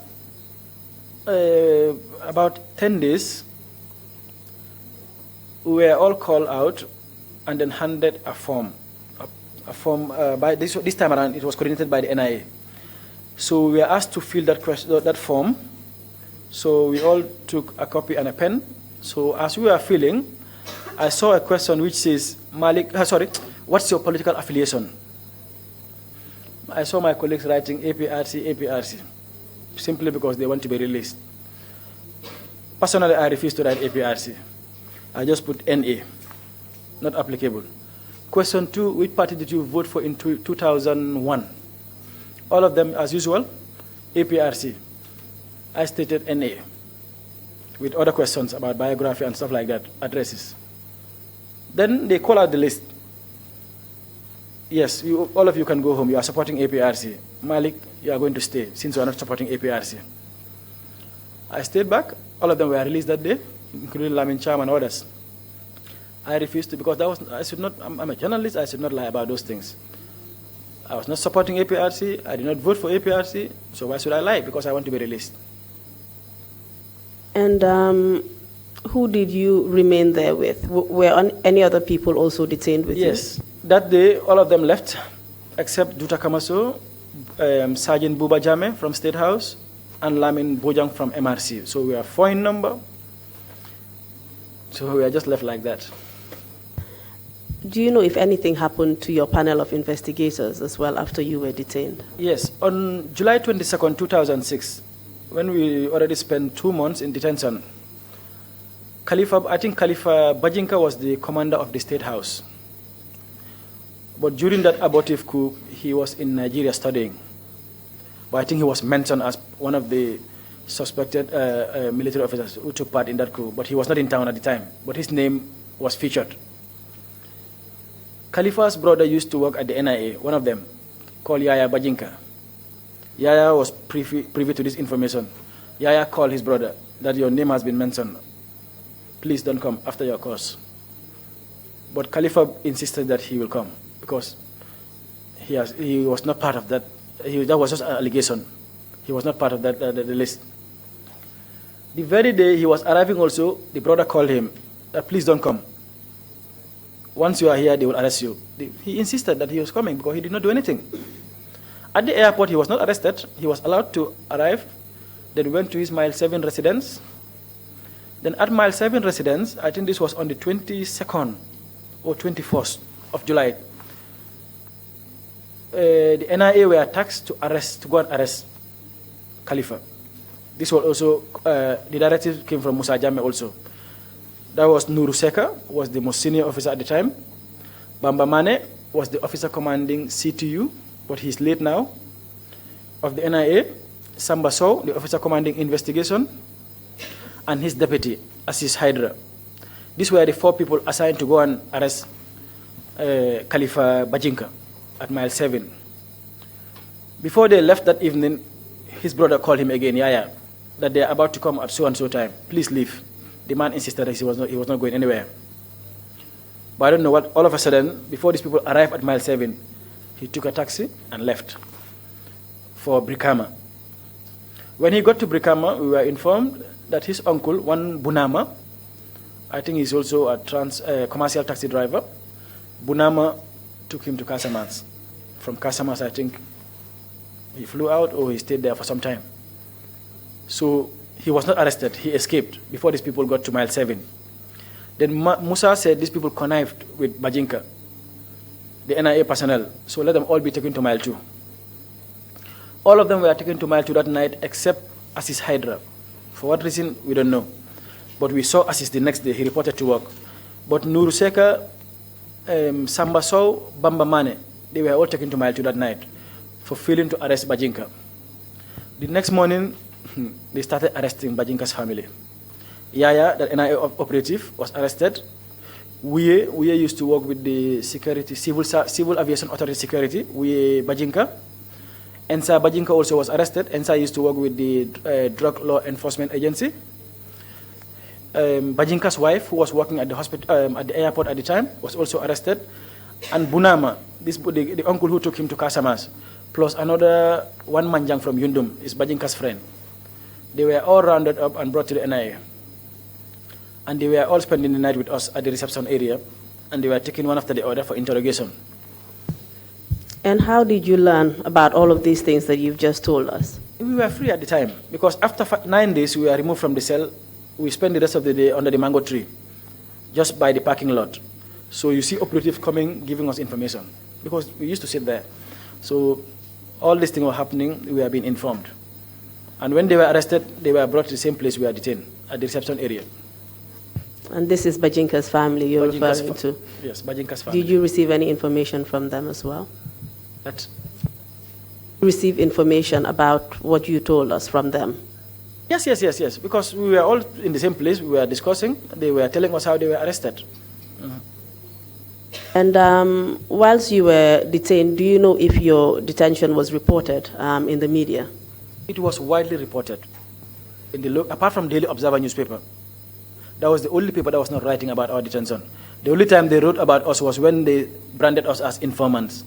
about 10 days, we were all called out and then handed a form. By this time around, it was coordinated by the NIA. So we were asked to fill that form. So we all took a copy and a pen. So as we were filling, I saw a question which says, what's your political affiliation? I saw my colleagues writing APRC, simply because they want to be released. Personally, I refuse to write APRC. I just put NA, not applicable. Question 2, which party did you vote for in 2001? All of them, as usual, APRC. I stated NA, with other questions about biography and stuff like that, addresses. Then they call out the list. Yes, all of you can go home. You are supporting APRC. Malik, you are going to stay, since you are not supporting APRC. I stayed back. All of them were released that day, including Lamin Cham and others. I refused to, because I'm a journalist, I should not lie about those things. I was not supporting APRC. I did not vote for APRC. So why should I lie? Because I want to be released. And who did you remain there with? Were any other people also detained with you? Yes. That day, all of them left, except Duta Kamaso, Sergeant Buba Jame from State House, and Lamin Bojang from MRC. So we are 4 in number. So we are just left like that. Do you know if anything happened to your panel of investigators as well after you were detained? Yes. On July 22nd, 2006, when we already spent 2 months in detention, I think Khalifa Bajinka was the commander of the State House. But during that abortive coup, he was in Nigeria studying. But I think he was mentioned as one of the suspected military officers who took part in that coup. But he was not in town at the time. But his name was featured. Khalifa's brother used to work at the NIA, one of them, called Yaya Bajinka. Yaya was privy to this information. Yaya called his brother that your name has been mentioned. Please don't come after your course. But Khalifa insisted that he will come because he was not part of that. That was just an allegation. He was not part of that the list. The very day he was arriving also, the brother called him, please don't come. Once you are here, they will arrest you. He insisted that he was coming because he did not do anything. At the airport, he was not arrested. He was allowed to arrive. Then went to his Mile 7 residence. Then at Mile 7 residence, I think this was on the 22nd or 21st of July, the NIA were tasked to go and arrest Khalifa. This was also, the directive came from Musa Jammeh also. That was Nuru Seka, was the most senior officer at the time. Bamba Mane was the officer commanding CTU, but he's late now, of the NIA. Samba Sow, the officer commanding investigation, and his deputy, Assis Hydra. These were the 4 people assigned to go and arrest Khalifa Bajinka at Mile 7. Before they left that evening, his brother called him again, Yaya, that they are about to come at so-and-so time. Please leave. The man insisted that he was not going anywhere. But I don't know what, all of a sudden, before these people arrived at Mile 7, he took a taxi and left for Brikama. When he got to Brikama, we were informed that his uncle, one Bunama, I think he's also a commercial taxi driver, Bunama took him to Casamance. From Casamance, I think he flew out or he stayed there for some time. So he was not arrested. He escaped before these people got to Mile 7. Then Musa said these people connived with Bajinka, the NIA personnel, so let them all be taken to Mile 2. All of them were taken to Mile 2 that night except Assis Hydra. For what reason, we don't know. But we saw Assis the next day. He reported to work. But Nuru Seka, Samba Sow, Bamba Mane, they were all taken to Mile 2 that night for failing to arrest Bajinka. The next morning, they started arresting Bajinka's family. Yaya, the NIA operative, was arrested. Uye used to work with the security, Civil Aviation Authority Security, Uye Bajinka. Ensa Bajinka also was arrested. Ensa used to work with the Drug Law Enforcement Agency. Bajinka's wife, who was working at the hospital, at the airport at the time, was also arrested. And Bunama, the uncle who took him to Casamance, plus another one Manjang from Yundum, is Bajinka's friend. They were all rounded up and brought to the NIA. And they were all spending the night with us at the reception area, and they were taken one after the other for interrogation. And how did you learn about all of these things that you've just told us? We were free at the time, because after 9 days, we were removed from the cell. We spent the rest of the day under the mango tree, just by the parking lot. So you see operatives coming, giving us information, because we used to sit there. So all these things were happening, we were being informed. And when they were arrested, they were brought to the same place we were detained, at the reception area. And this is Bajinka's family you're referring to? Yes, Bajinka's family. Did you receive any information from them as well? That? Receive information about what you told us from them? Yes. Because we were all in the same place, we were discussing, they were telling us how they were arrested. And whilst you were detained, do you know if your detention was reported in the media? It was widely reported, apart from Daily Observer newspaper. That was the only paper that was not writing about our detention. The only time they wrote about us was when they branded us as informants.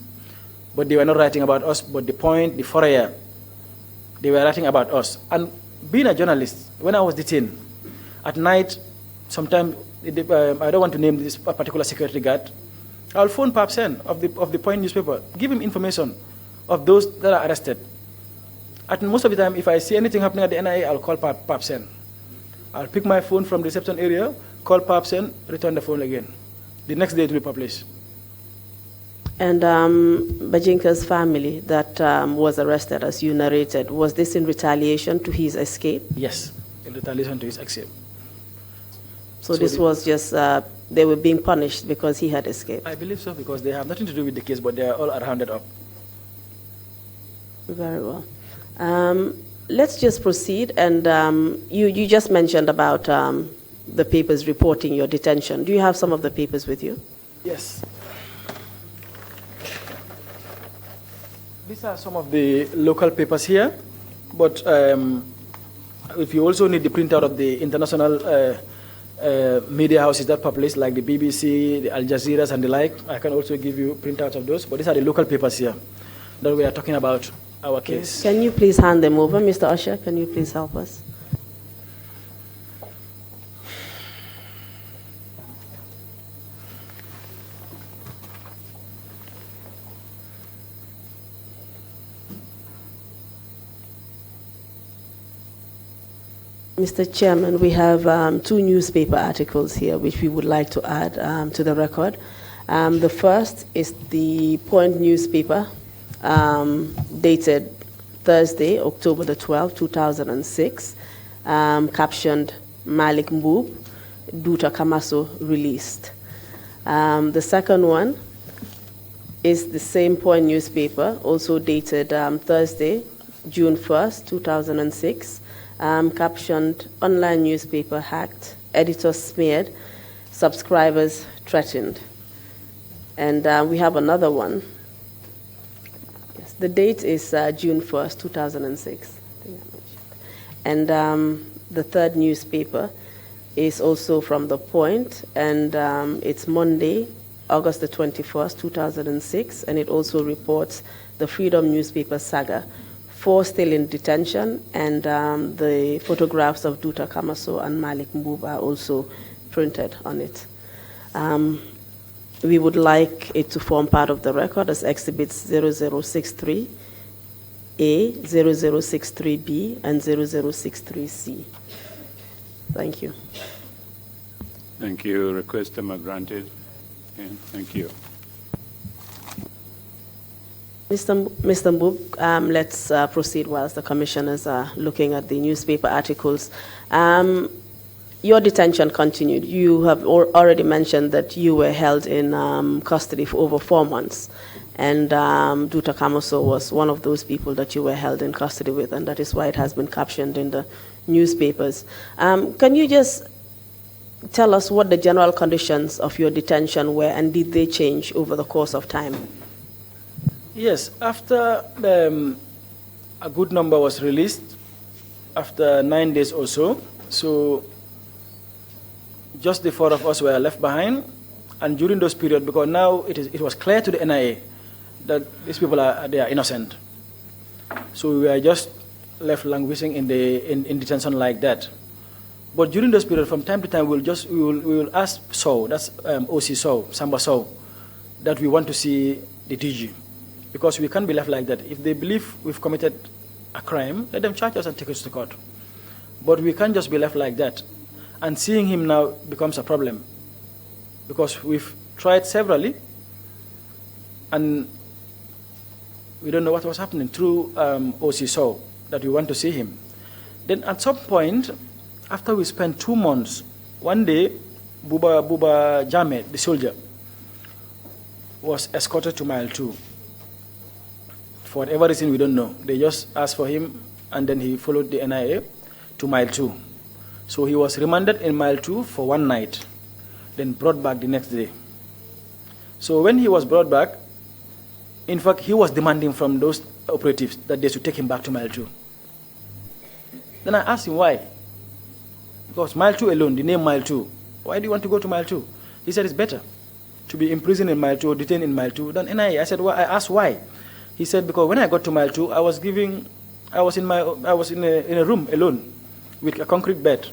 but they were not writing about us, but the point, the foyer, they were writing about us. And being a journalist, when I was detained, at night, sometimes, I don't want to name this particular security guard, I'll phone Papsen of the Point newspaper, give him information of those that are arrested. At most of the time, if I see anything happening at the NIA, I'll call Papsen. I'll pick my phone from the reception area, call Papsen, return the phone again. The next day it will be published. And Bajinka's family that was arrested, as you narrated, was this in retaliation to his escape? Yes, in retaliation to his escape. So this was just, they were being punished because he had escaped? I believe so, because they have nothing to do with the case, but they are all rounded up. Very well. Let's just proceed. And you just mentioned about the papers reporting your detention. Do you have some of the papers with you? Yes. These are some of the local papers here, but if you also need the printout of the international media houses that publish, like the BBC, the Al Jazeera, and the like, I can also give you printouts of those. But these are the local papers here that we are talking about our case. Can you please hand them over? Mr. Usher, can you please help us? Mr. Chairman, we have two newspaper articles here which we would like to add to the record. The first is the Point newspaper, dated Thursday, October the 12th, 2006, captioned Malik Mboob, Duta Kamaso released. The second one is the same Point newspaper, also dated Thursday, June 1st, 2006, captioned Online newspaper hacked, editor smeared, subscribers threatened. And we have another one. Yes, the date is June 1st, 2006. I think I mentioned. And the third newspaper is also from The Point, and it's Monday, August the 21st, 2006, and it also reports the Freedom newspaper saga. 4 still in detention, and the photographs of Duta Kamaso and Malik Mboob are also printed on it. We would like it to form part of the record as exhibits 0063A, 0063B, and 0063C. Thank you. Thank you. Request them are granted. Okay, thank you. Mr. Mboob, let's proceed whilst the commissioners are looking at the newspaper articles. Your detention continued. You have already mentioned that you were held in custody for over 4 months, and Duta Kamaso was one of those people that you were held in custody with, and that is why it has been captioned in the newspapers. Can you just tell us what the general conditions of your detention were, and did they change over the course of time? Yes, after a good number was released, after 9 days or so, so just the 4 of us were left behind, and during those periods, because now it was clear to the NIA that these people they are innocent, so we were just left languishing in detention like that. But during those periods, from time to time, we will ask Sow, that's OC Sow, Samba Sow, that we want to see the DG. Because we can't be left like that. If they believe we've committed a crime, let them charge us and take us to court. But we can't just be left like that. And seeing him now becomes a problem. Because we've tried severally, and we don't know what was happening through OC Sow, that we want to see him. Then at some point, after we spent 2 months, one day, Buba Jame, the soldier, was escorted to Mile 2. For whatever reason, we don't know. They just asked for him, and then he followed the NIA to Mile 2. So he was remanded in Mile 2 for 1 night, then brought back the next day. So when he was brought back, in fact, he was demanding from those operatives that they should take him back to Mile 2. Then I asked him why. Because Mile 2 alone, the name Mile 2, why do you want to go to Mile 2? He said it's better to be imprisoned in Mile 2 or detained in Mile 2 than NIA. I said, well, I asked why. He said, because when I got to mile 2, I was in a room alone with a concrete bed.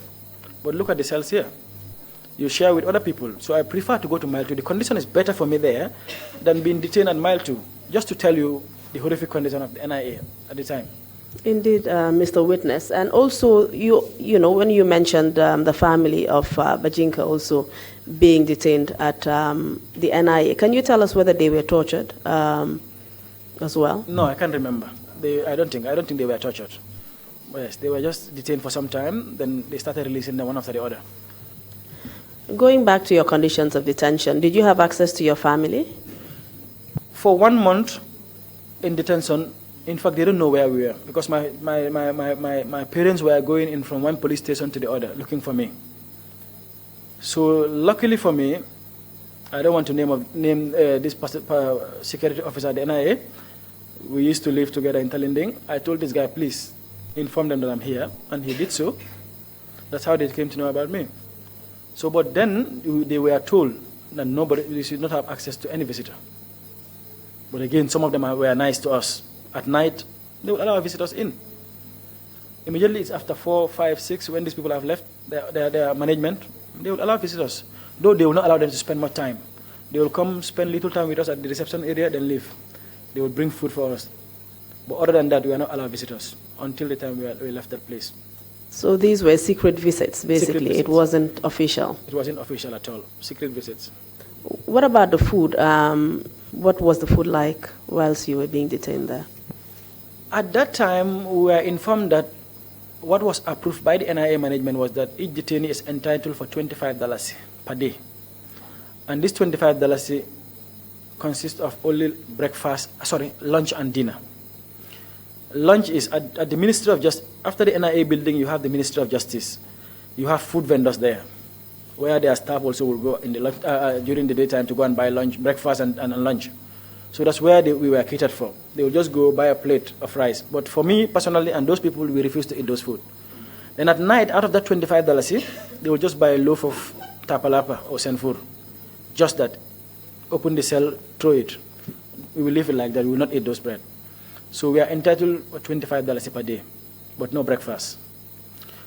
But look at the cells here. You share with other people. So I prefer to go to mile 2. The condition is better for me there than being detained at mile 2. Just to tell you the horrific condition of the NIA at the time. Indeed, Mr. Witness. And also, you know, when you mentioned the family of Bajinka also being detained at the NIA, can you tell us whether they were tortured as well? No, I can't remember. I don't think they were tortured. Yes, they were just detained for some time, then they started releasing them one after the other. Going back to your conditions of detention, did you have access to your family? For 1 month in detention, in fact, they don't know where we were because my parents were going in from one police station to the other looking for me. So luckily for me, I don't want to name this security officer at the NIA. We used to live together in Talinding. I told this guy, please inform them that I'm here, and he did so. That's how they came to know about me. So, but then they were told that they should not have access to any visitor. But again, some of them were nice to us. At night, they would allow visitors in. Immediately, it's after 4, 5, 6, when these people have left their management, they will allow visitors. Though they will not allow them to spend much time. They will come spend little time with us at the reception area, then leave. They will bring food for us. But other than that, we are not allowed visitors until the time we left that place. So these were secret visits, basically. Secret visits. It wasn't official. It wasn't official at all. Secret visits. What about the food? What was the food like whilst you were being detained there? At that time, we were informed that what was approved by the NIA management was that each detainee is entitled for $25 per day. And this $25 consists of only lunch and dinner. Lunch is at the Ministry of Justice. After the NIA building, you have the Ministry of Justice. You have food vendors there, where their staff also will go in the during the daytime to go and buy lunch, breakfast and lunch. So that's where we were catered for. They will just go buy a plate of rice. But for me personally and those people, we refuse to eat those food. Then at night, out of that $25, they will just buy a loaf of tapalapa or senfur. Just that. Open the cell, throw it. We will leave it like that. We will not eat those bread. So we are entitled for $25 per day, but no breakfast.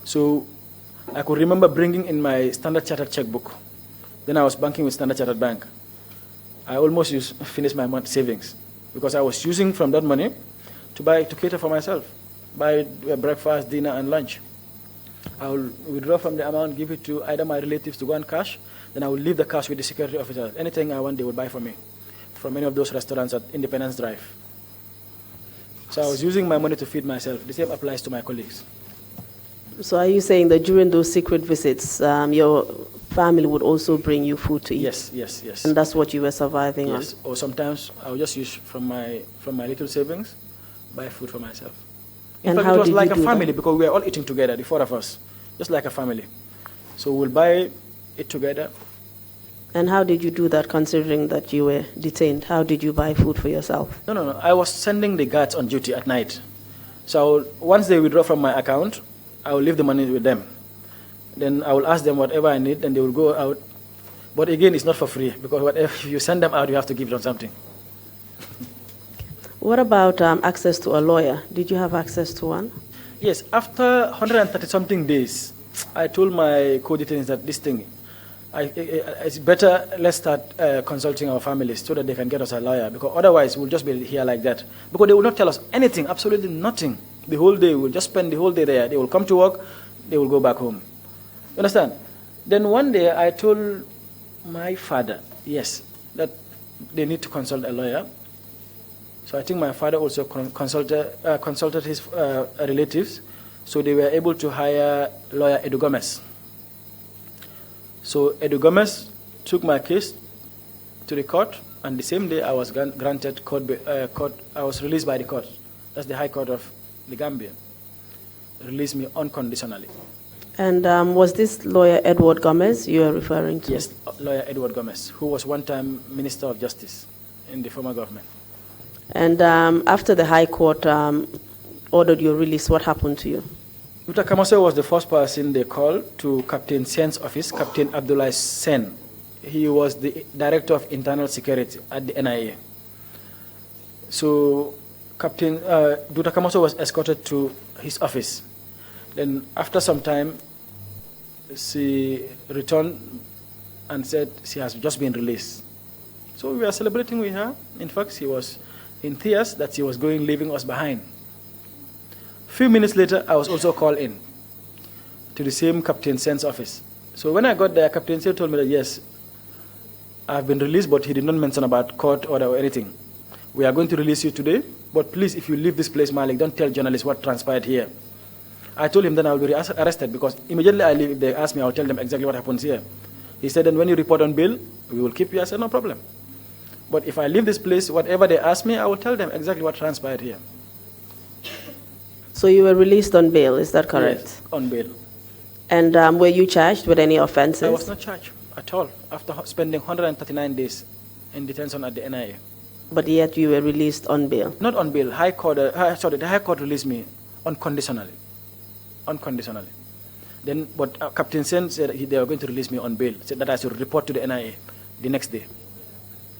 So I could remember bringing in my Standard Chartered checkbook. Then I was banking with Standard Chartered Bank. I almost finished my month savings because I was using from that money to cater for myself, buy breakfast, dinner, and lunch. I will withdraw from the amount, give it to either my relatives to go and cash. Then I will leave the cash with the security officers. Anything I want, they will buy for me from any of those restaurants at Independence Drive. So I was using my money to feed myself. The same applies to my colleagues. So are you saying that during those secret visits, your family would also bring you food to eat? Yes. And that's what you were surviving on? Yes, or sometimes I would just use from my little savings, buy food for myself. In fact, it was like a family because we were all eating together, the 4 of us, just like a family. So we'll buy it together. And how did you do that, considering that you were detained? How did you buy food for yourself? No. I was sending the guards on duty at night. So once they withdraw from my account, I will leave the money with them. Then I will ask them whatever I need, and they will go out. But again, it's not for free, because if you send them out, you have to give them something. What about access to a lawyer? Did you have access to one? Yes, after 130-something days, I told my co-detainees that this thing, it's better let's start consulting our families so that they can get us a lawyer, because otherwise we'll just be here like that. Because they will not tell us anything, absolutely nothing. The whole day, we'll just spend the whole day there. They will come to work, they will go back home. You understand? Then one day I told my father, yes, that they need to consult a lawyer. So I think my father also consulted his relatives, so they were able to hire lawyer Edu Gomez. So Edu Gomez took my case to the court, and the same day I was granted I was released by the court. That's the High Court of the Gambia. Released me unconditionally. And was this lawyer Edward Gomez you are referring to? Yes, lawyer Edward Gomez, who was one time Minister of Justice in the former government. And after the High Court ordered your release, what happened to you? Dr. Kamaso was the first person they called to Captain Sen's office, Captain Abdullah Sen. He was the Director of Internal Security at the NIA. So Captain Dr. Kamaso was escorted to his office. Then after some time, she returned and said she has just been released. So we are celebrating with her. In fact, she was in tears that she was going, leaving us behind. A few minutes later, I was also called in to the same Captain Sen's office. So when I got there, Captain Sen told me that yes, I've been released, but he did not mention about court order or anything. We are going to release you today, but please, if you leave this place, Malik, don't tell journalists what transpired here. I told him then I will be arrested because immediately I leave, if they ask me, I'll tell them exactly what happens here. He said, then when you report on bail, we will keep you. I said, no problem. But if I leave this place, whatever they ask me, I will tell them exactly what transpired here. So you were released on bail, is that correct? Yes, on bail. And were you charged with any offenses? I was not charged at all after spending 139 days in detention at the NIA. But yet you were released on bail? Not on bail. The High Court released me unconditionally. Unconditionally. Then, but Captain Sen said they were going to release me on bail. Said that I should report to the NIA the next day,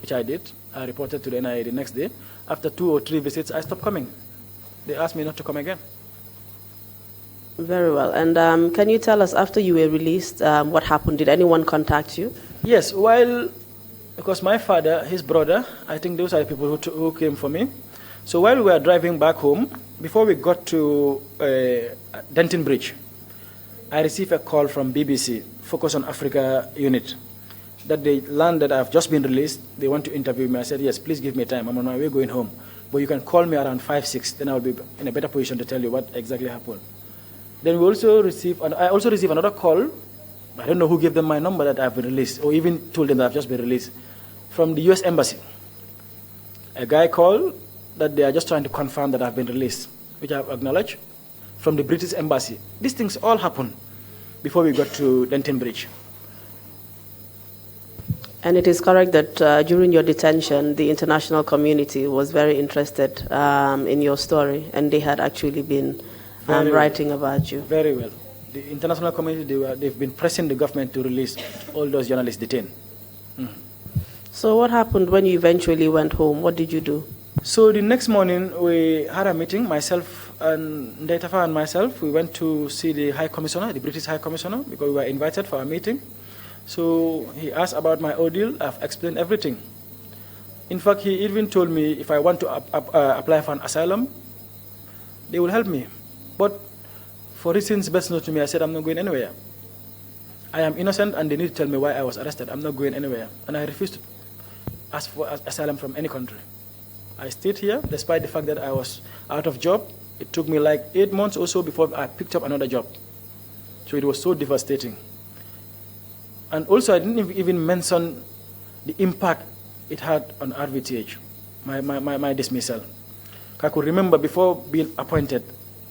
which I did. I reported to the NIA the next day. After 2 or 3 visits, I stopped coming. They asked me not to come again. Very well. And can you tell us, after you were released, what happened? Did anyone contact you? Yes, because my father, his brother, I think those are the people who came for me. So while we were driving back home, before we got to Denton Bridge, I received a call from BBC, Focus on Africa unit, that they learned that I've just been released. They want to interview me. I said, yes, please give me time. I'm on my way going home. But you can call me around 5, 6, then I'll be in a better position to tell you what exactly happened. Then I also received another call. I don't know who gave them my number that I've been released, or even told them that I've just been released, from the US Embassy. A guy called that they are just trying to confirm that I've been released, which I've acknowledged, from the British Embassy. These things all happened before we got to Denton Bridge. And it is correct that during your detention, the international community was very interested in your story, and they had actually been writing about you. Very well. The international community, they've been pressing the government to release all those journalists detained. So what happened when you eventually went home? What did you do? So the next morning, we had a meeting, myself and Ndaitafa and myself. We went to see the High Commissioner, the British High Commissioner, because we were invited for a meeting. So he asked about my ordeal. I've explained everything. In fact, he even told me if I want to apply for an asylum, they will help me. But for reasons best known to me, I said I'm not going anywhere. I am innocent and they need to tell me why I was arrested. I'm not going anywhere. And I refused to ask for asylum from any country. I stayed here despite the fact that I was out of job. It took me like 8 months or so before I picked up another job. So it was so devastating. And also I didn't even mention the impact it had on RVTH, my dismissal. I could remember before being appointed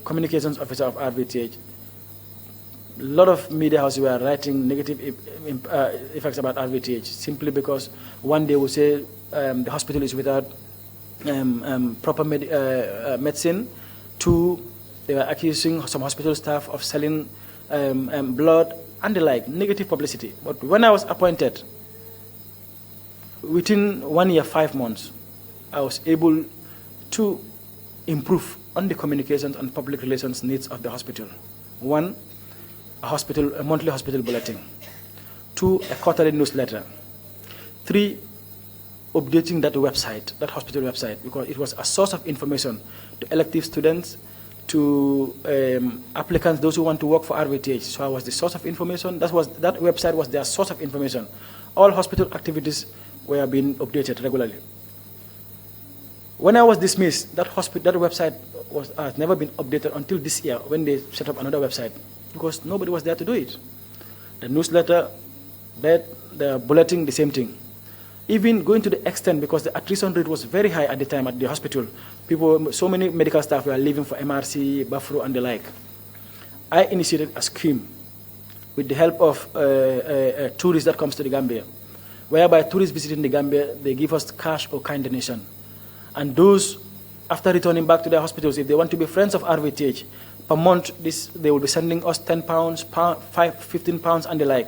communications officer of RVTH, a lot of media houses were writing negative effects about RVTH simply because one day we say the hospital is without proper medicine. 2, they were accusing some hospital staff of selling blood and the like, negative publicity. But when I was appointed, within 1 year, 5 months, I was able to improve on the communications and public relations needs of the hospital. 1, a monthly hospital bulletin. 2, a quarterly newsletter. 3, updating that website, that hospital website, because it was a source of information to elective students, to applicants, those who want to work for RVTH. So I was the source of information. That website was their source of information. All hospital activities were being updated regularly. When I was dismissed, that website has never been updated until this year when they set up another website, because nobody was there to do it. The newsletter, the bulletin, the same thing. Even going to the extent, because the attrition rate was very high at the time at the hospital. So many medical staff were leaving for MRC, Bafro, and the like. I initiated a scheme with the help of tourists that comes to the Gambia, whereby tourists visiting the Gambia, they give us cash or kind donation. And those, after returning back to their hospitals, if they want to be friends of RVTH, per month, they will be sending us £10, £15, and the like.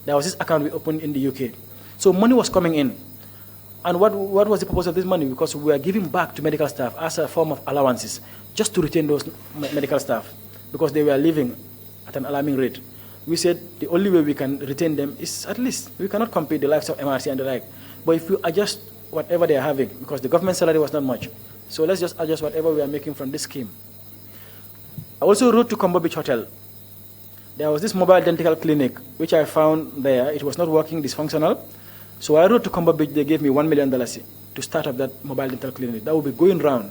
There was this account we opened in the UK. So money was coming in. And what was the purpose of this money? Because we were giving back to medical staff as a form of allowances, just to retain those medical staff, because they were leaving at an alarming rate. We said the only way we can retain them is at least, we cannot compete the likes of MRC and the like, but if you adjust whatever they are having, because the government salary was not much, so let's just adjust whatever we are making from this scheme. I also wrote to Combo Beach Hotel. There was this mobile dental clinic, which I found there. It was not working, dysfunctional. So I wrote to Combo Beach, they gave me $1 million to start up that mobile dental clinic. That will be going around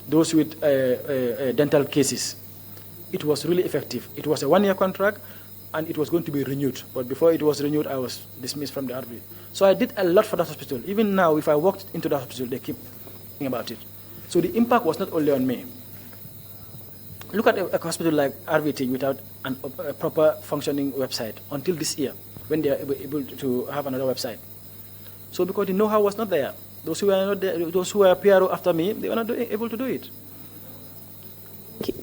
those with dental cases. It was really effective. It was a 1-year contract, and it was going to be renewed. But before it was renewed, I was dismissed from the RV. So I did a lot for that hospital. Even now, if I walked into that hospital, they keep thinking about it. So the impact was not only on me. Look at a hospital like RVT without a proper functioning website until this year, when they are able to have another website. So because the know-how was not there. Those who were not there, those who were PRO after me, they were not able to do it.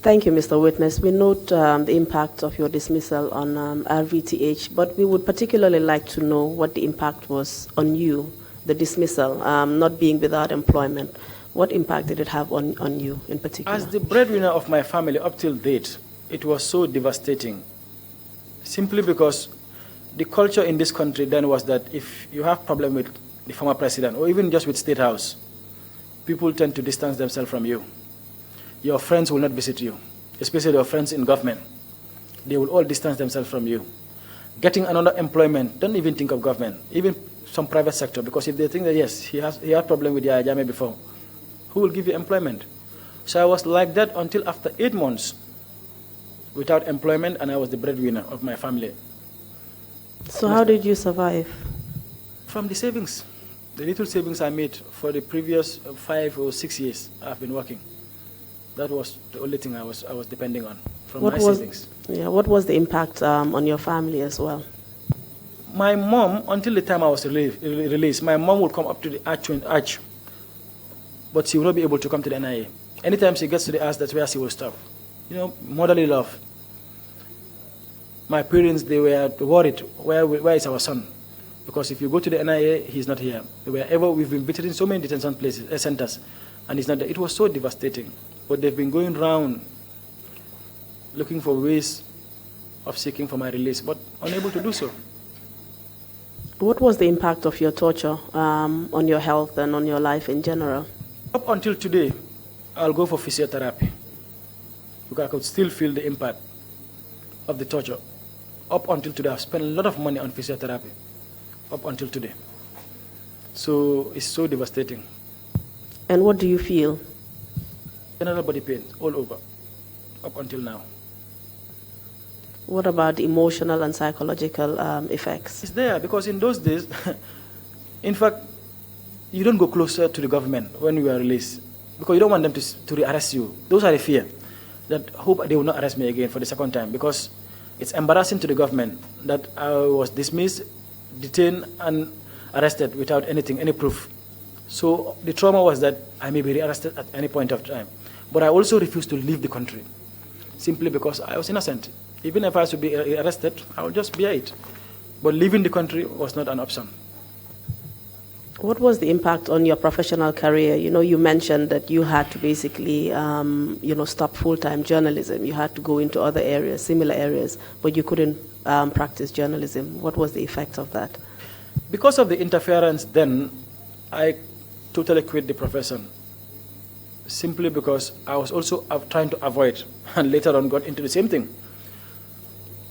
Thank you, Mr. Witness. We note the impact of your dismissal on RVTH, but we would particularly like to know what the impact was on you, the dismissal, not being without employment. What impact did it have on you in particular? As the breadwinner of my family up till date, it was so devastating, simply because the culture in this country then was that if you have problem with the former president, or even just with State House, people tend to distance themselves from you. Your friends will not visit you, especially your friends in government. They will all distance themselves from you. Getting another employment, don't even think of government, even some private sector, because if they think that, yes, he had problem with Yaya Jammeh before, who will give you employment? So I was like that until after 8 months without employment, and I was the breadwinner of my family. So how did you survive? From the savings, the little savings I made for the previous 5 or 6 years I've been working. That was the only thing I was depending on from my savings. Yeah, what was the impact on your family as well? My mom, until the time I was released, my mom would come up to the arch, but she will not be able to come to the NIA. Anytime she gets to the arch, that's where she will stop. You know, motherly love. My parents, they were worried, where is our son? Because if you go to the NIA, he's not here. We've been visiting so many detention places, centers, and he's not there. It was so devastating. But they've been going around looking for ways of seeking for my release, but unable to do so. What was the impact of your torture on your health and on your life in general? Up until today, I'll go for physiotherapy, because I could still feel the impact of the torture. Up until today, I've spent a lot of money on physiotherapy, up until today. So it's so devastating. And what do you feel? General body pain all over, up until now. What about emotional and psychological effects? It's there, because in those days, in fact, you don't go closer to the government when you are released, because you don't want them to re-arrest you. Those are the fear, that hope they will not arrest me again for the second time, because it's embarrassing to the government that I was dismissed, detained, and arrested without anything, any proof. So the trauma was that I may be re-arrested at any point of time. But I also refused to leave the country, simply because I was innocent. Even if I was to be arrested, I would just bear it. But leaving the country was not an option. What was the impact on your professional career? You know, you mentioned that you had to basically, stop full-time journalism. You had to go into other areas, similar areas, but you couldn't practice journalism. What was the effect of that? Because of the interference then, I totally quit the profession, simply because I was also trying to avoid, and later on got into the same thing.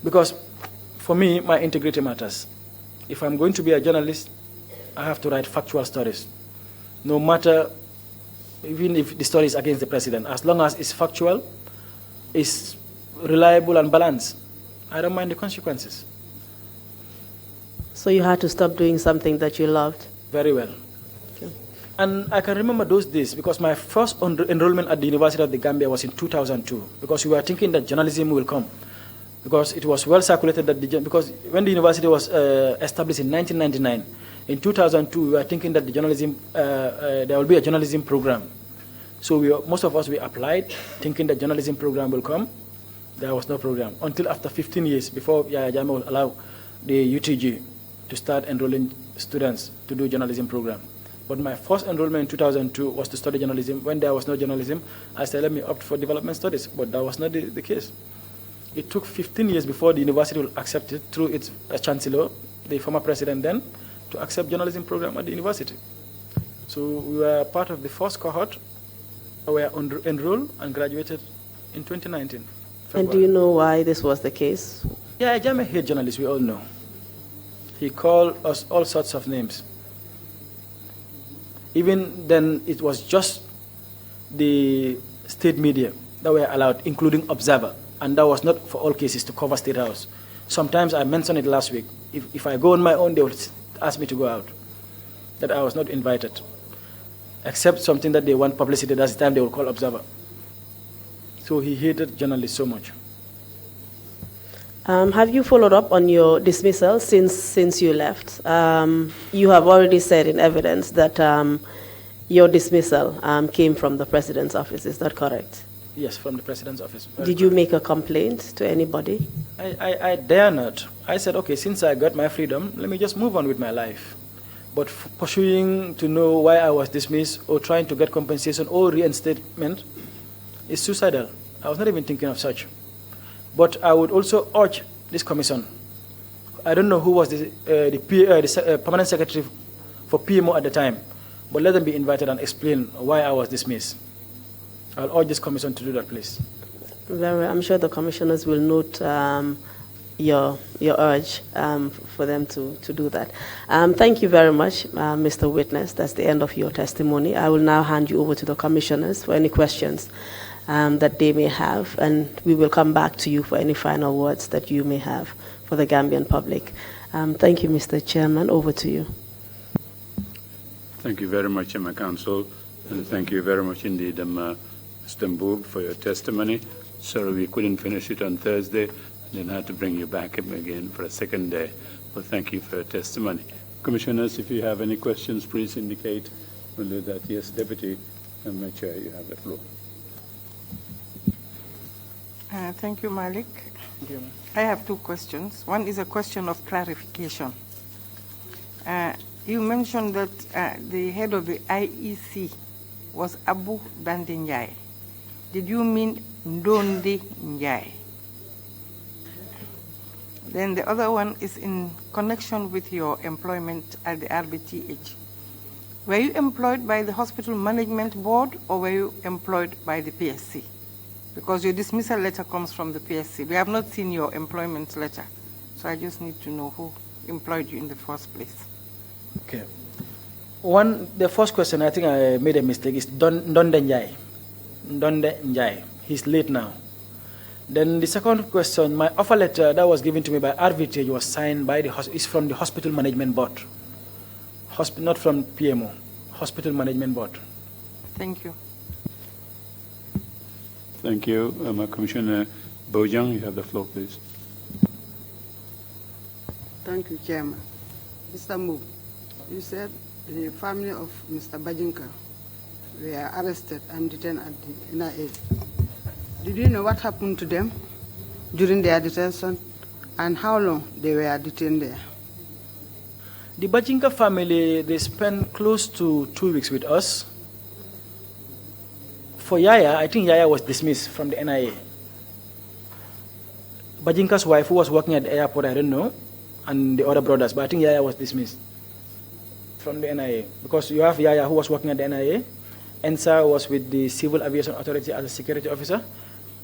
Because for me, my integrity matters. If I'm going to be a journalist, I have to write factual stories. No matter, even if the story is against the president, as long as it's factual, it's reliable and balanced, I don't mind the consequences. So you had to stop doing something that you loved? Very well. Okay. And I can remember those days, because my first enrollment at the University of the Gambia was in 2002, because we were thinking that journalism will come. Because it was well circulated that because when the university was established in 1999, in 2002 we were thinking that the journalism there will be a journalism program. So most of us applied thinking that journalism program will come. There was no program until after 15 years before Yaya Jammeh will allow the UTG to start enrolling students to do journalism program. But my first enrollment in 2002 was to study journalism. When there was no journalism, I said, let me opt for development studies. But that was not the case. It took 15 years before the university will accept it through its chancellor, the former president then, to accept journalism program at the university. So we were part of the first cohort. We were enrolled and graduated in 2019. February. And do you know why this was the case? Yeah, Jammeh hate journalists, we all know. He called us all sorts of names. Even then, it was just the state media that were allowed, including Observer, and that was not for all cases to cover State House. Sometimes, I mentioned it last week, if I go on my own, they will ask me to go out, that I was not invited, except something that they want publicity, that's the time they will call Observer. So he hated journalists so much. Have you followed up on your dismissal since you left? You have already said in evidence that your dismissal came from the President's office. Is that correct? Yes, from the President's office. Did you make a complaint to anybody? I dare not. I said, okay, since I got my freedom, let me just move on with my life. But pursuing to know why I was dismissed or trying to get compensation or reinstatement is suicidal. I was not even thinking of such. But I would also urge this commission. I don't know who was the permanent secretary for PMO at the time, but let them be invited and explain why I was dismissed. I'll urge this commission to do that, please. I'm sure the commissioners will note your urge for them to do that. Thank you very much, Mr. Witness. That's the end of your testimony. I will now hand you over to the commissioners for any questions that they may have, and we will come back to you for any final words that you may have for the Gambian public. Thank you, Mr. Chairman. Over to you. Thank you very much, my counsel, and thank you very much indeed, Mr. Mboub, for your testimony. Sorry we couldn't finish it on Thursday, and then had to bring you back again for a second day. But thank you for your testimony. Commissioners, if you have any questions, please indicate. We'll do that. Yes, Deputy Chair, you have the floor. Thank you, Malik. Thank you. I have two questions. One is a question of clarification. You mentioned that the head of the IEC was Abu Dande Njai. Did you mean Ndondi Njai? Then the other one is in connection with your employment at the RBTH. Were you employed by the Hospital Management Board or were you employed by the PSC? Because your dismissal letter comes from the PSC. We have not seen your employment letter. So I just need to know who employed you in the first place. Okay. The first question, I think I made a mistake, is Ndonde Njai. Ndonde Njai. He's late now. Then the second question, my offer letter that was given to me by RVTH was signed by is from the Hospital Management Board. Not from PMO. Hospital Management Board. Thank you. Thank you. Commissioner Bojang, you have the floor, please. Thank you, Chairman. Mr. Mboub, you said the family of Mr. Bajinka were arrested and detained at the NIA. Did you know what happened to them during their detention and how long they were detained there? The Bajinka family, they spent close to 2 weeks with us. For Yaya, I think Yaya was dismissed from the NIA. Bajinka's wife, who was working at the airport, I don't know, and the other brothers, but I think Yaya was dismissed from the NIA. Because you have Yaya, who was working at the NIA, Ensa was with the Civil Aviation Authority as a security officer,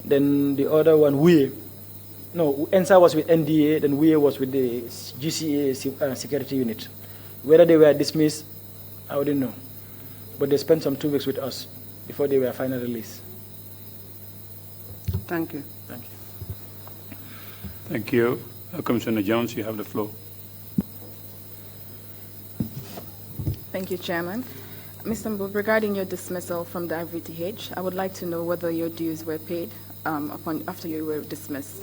then the other one, Ensa was with NDA, then Wee was with the GCA security unit. Whether they were dismissed, I wouldn't know. But they spent some 2 weeks with us before they were finally released. Thank you. Thank you. Thank you. Commissioner Jones, you have the floor. Thank you, Chairman. Mr. Mboub, regarding your dismissal from the IVTH, I would like to know whether your dues were paid after you were dismissed.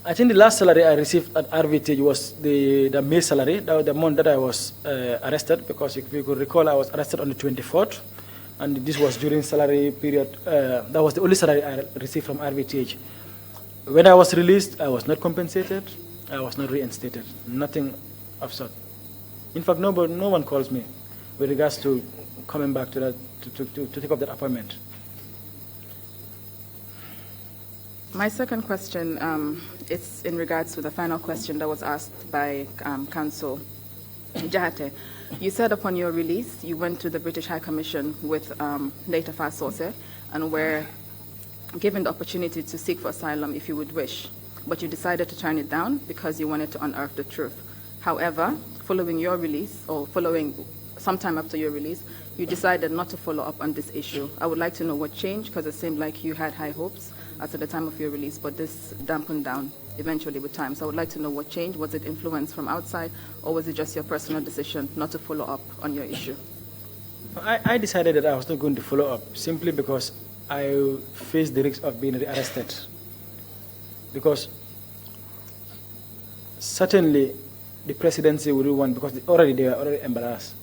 I think the last salary I received at RVTH was the May salary, the month that I was arrested, because if you could recall, I was arrested on the 24th. And this was during salary period. That was the only salary I received from RVTH. When I was released, I was not compensated. I was not reinstated. Nothing of sort. In fact, no one calls me. with regards to coming back to that, to take up that appointment. My second question is in regards to the final question that was asked by Counsel Jahate. You said upon your release, you went to the British High Commission with Data Fast Source and were given the opportunity to seek for asylum if you would wish, but you decided to turn it down because you wanted to unearth the truth. However, following your release, or following sometime after your release, you decided not to follow up on this issue. I would like to know what changed, because it seemed like you had high hopes at the time of your release, but this dampened down eventually with time. So I would like to know what changed. Was it influence from outside, or was it just your personal decision not to follow up on your issue? I decided that I was not going to follow up simply because I faced the risk of being arrested. Because certainly the presidency would do one, because they were already embarrassed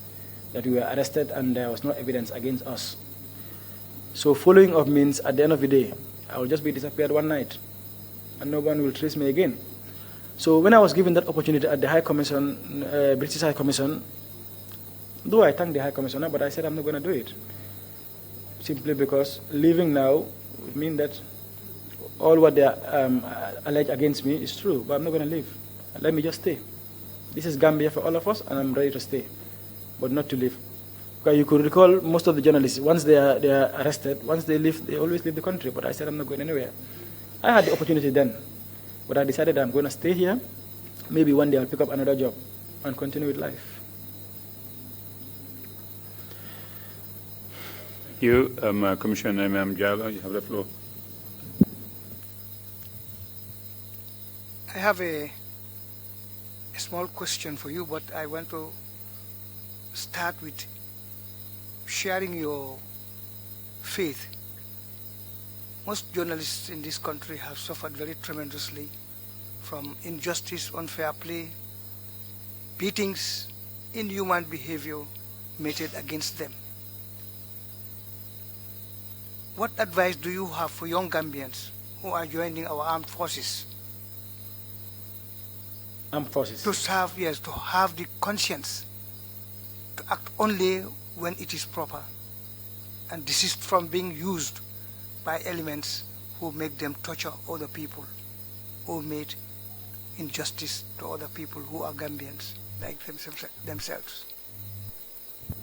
that we were arrested and there was no evidence against us. So following up means at the end of the day, I will just be disappeared one night and no one will trace me again. So when I was given that opportunity at the High Commission, British High Commission, though I thank the High Commissioner, but I said I'm not going to do it. Simply because leaving now would mean that all what they allege against me is true, but I'm not going to leave. Let me just stay. This is Gambia for all of us, and I'm ready to stay, but not to leave. Because you could recall most of the journalists, once they are arrested, once they leave, they always leave the country. But I said I'm not going anywhere. I had the opportunity then, but I decided I'm going to stay here. Maybe one day I'll pick up another job and continue with life. Thank you, Commissioner Imam Jallo. You have the floor. I have a small question for you, but I want to start with sharing your faith. Most journalists in this country have suffered very tremendously from injustice, unfair play, beatings, inhuman behavior meted against them. What advice do you have for young Gambians who are joining our armed forces? Armed forces? To serve, yes, to have the conscience to act only when it is proper and desist from being used by elements who make them torture other people or made injustice to other people who are Gambians like themselves.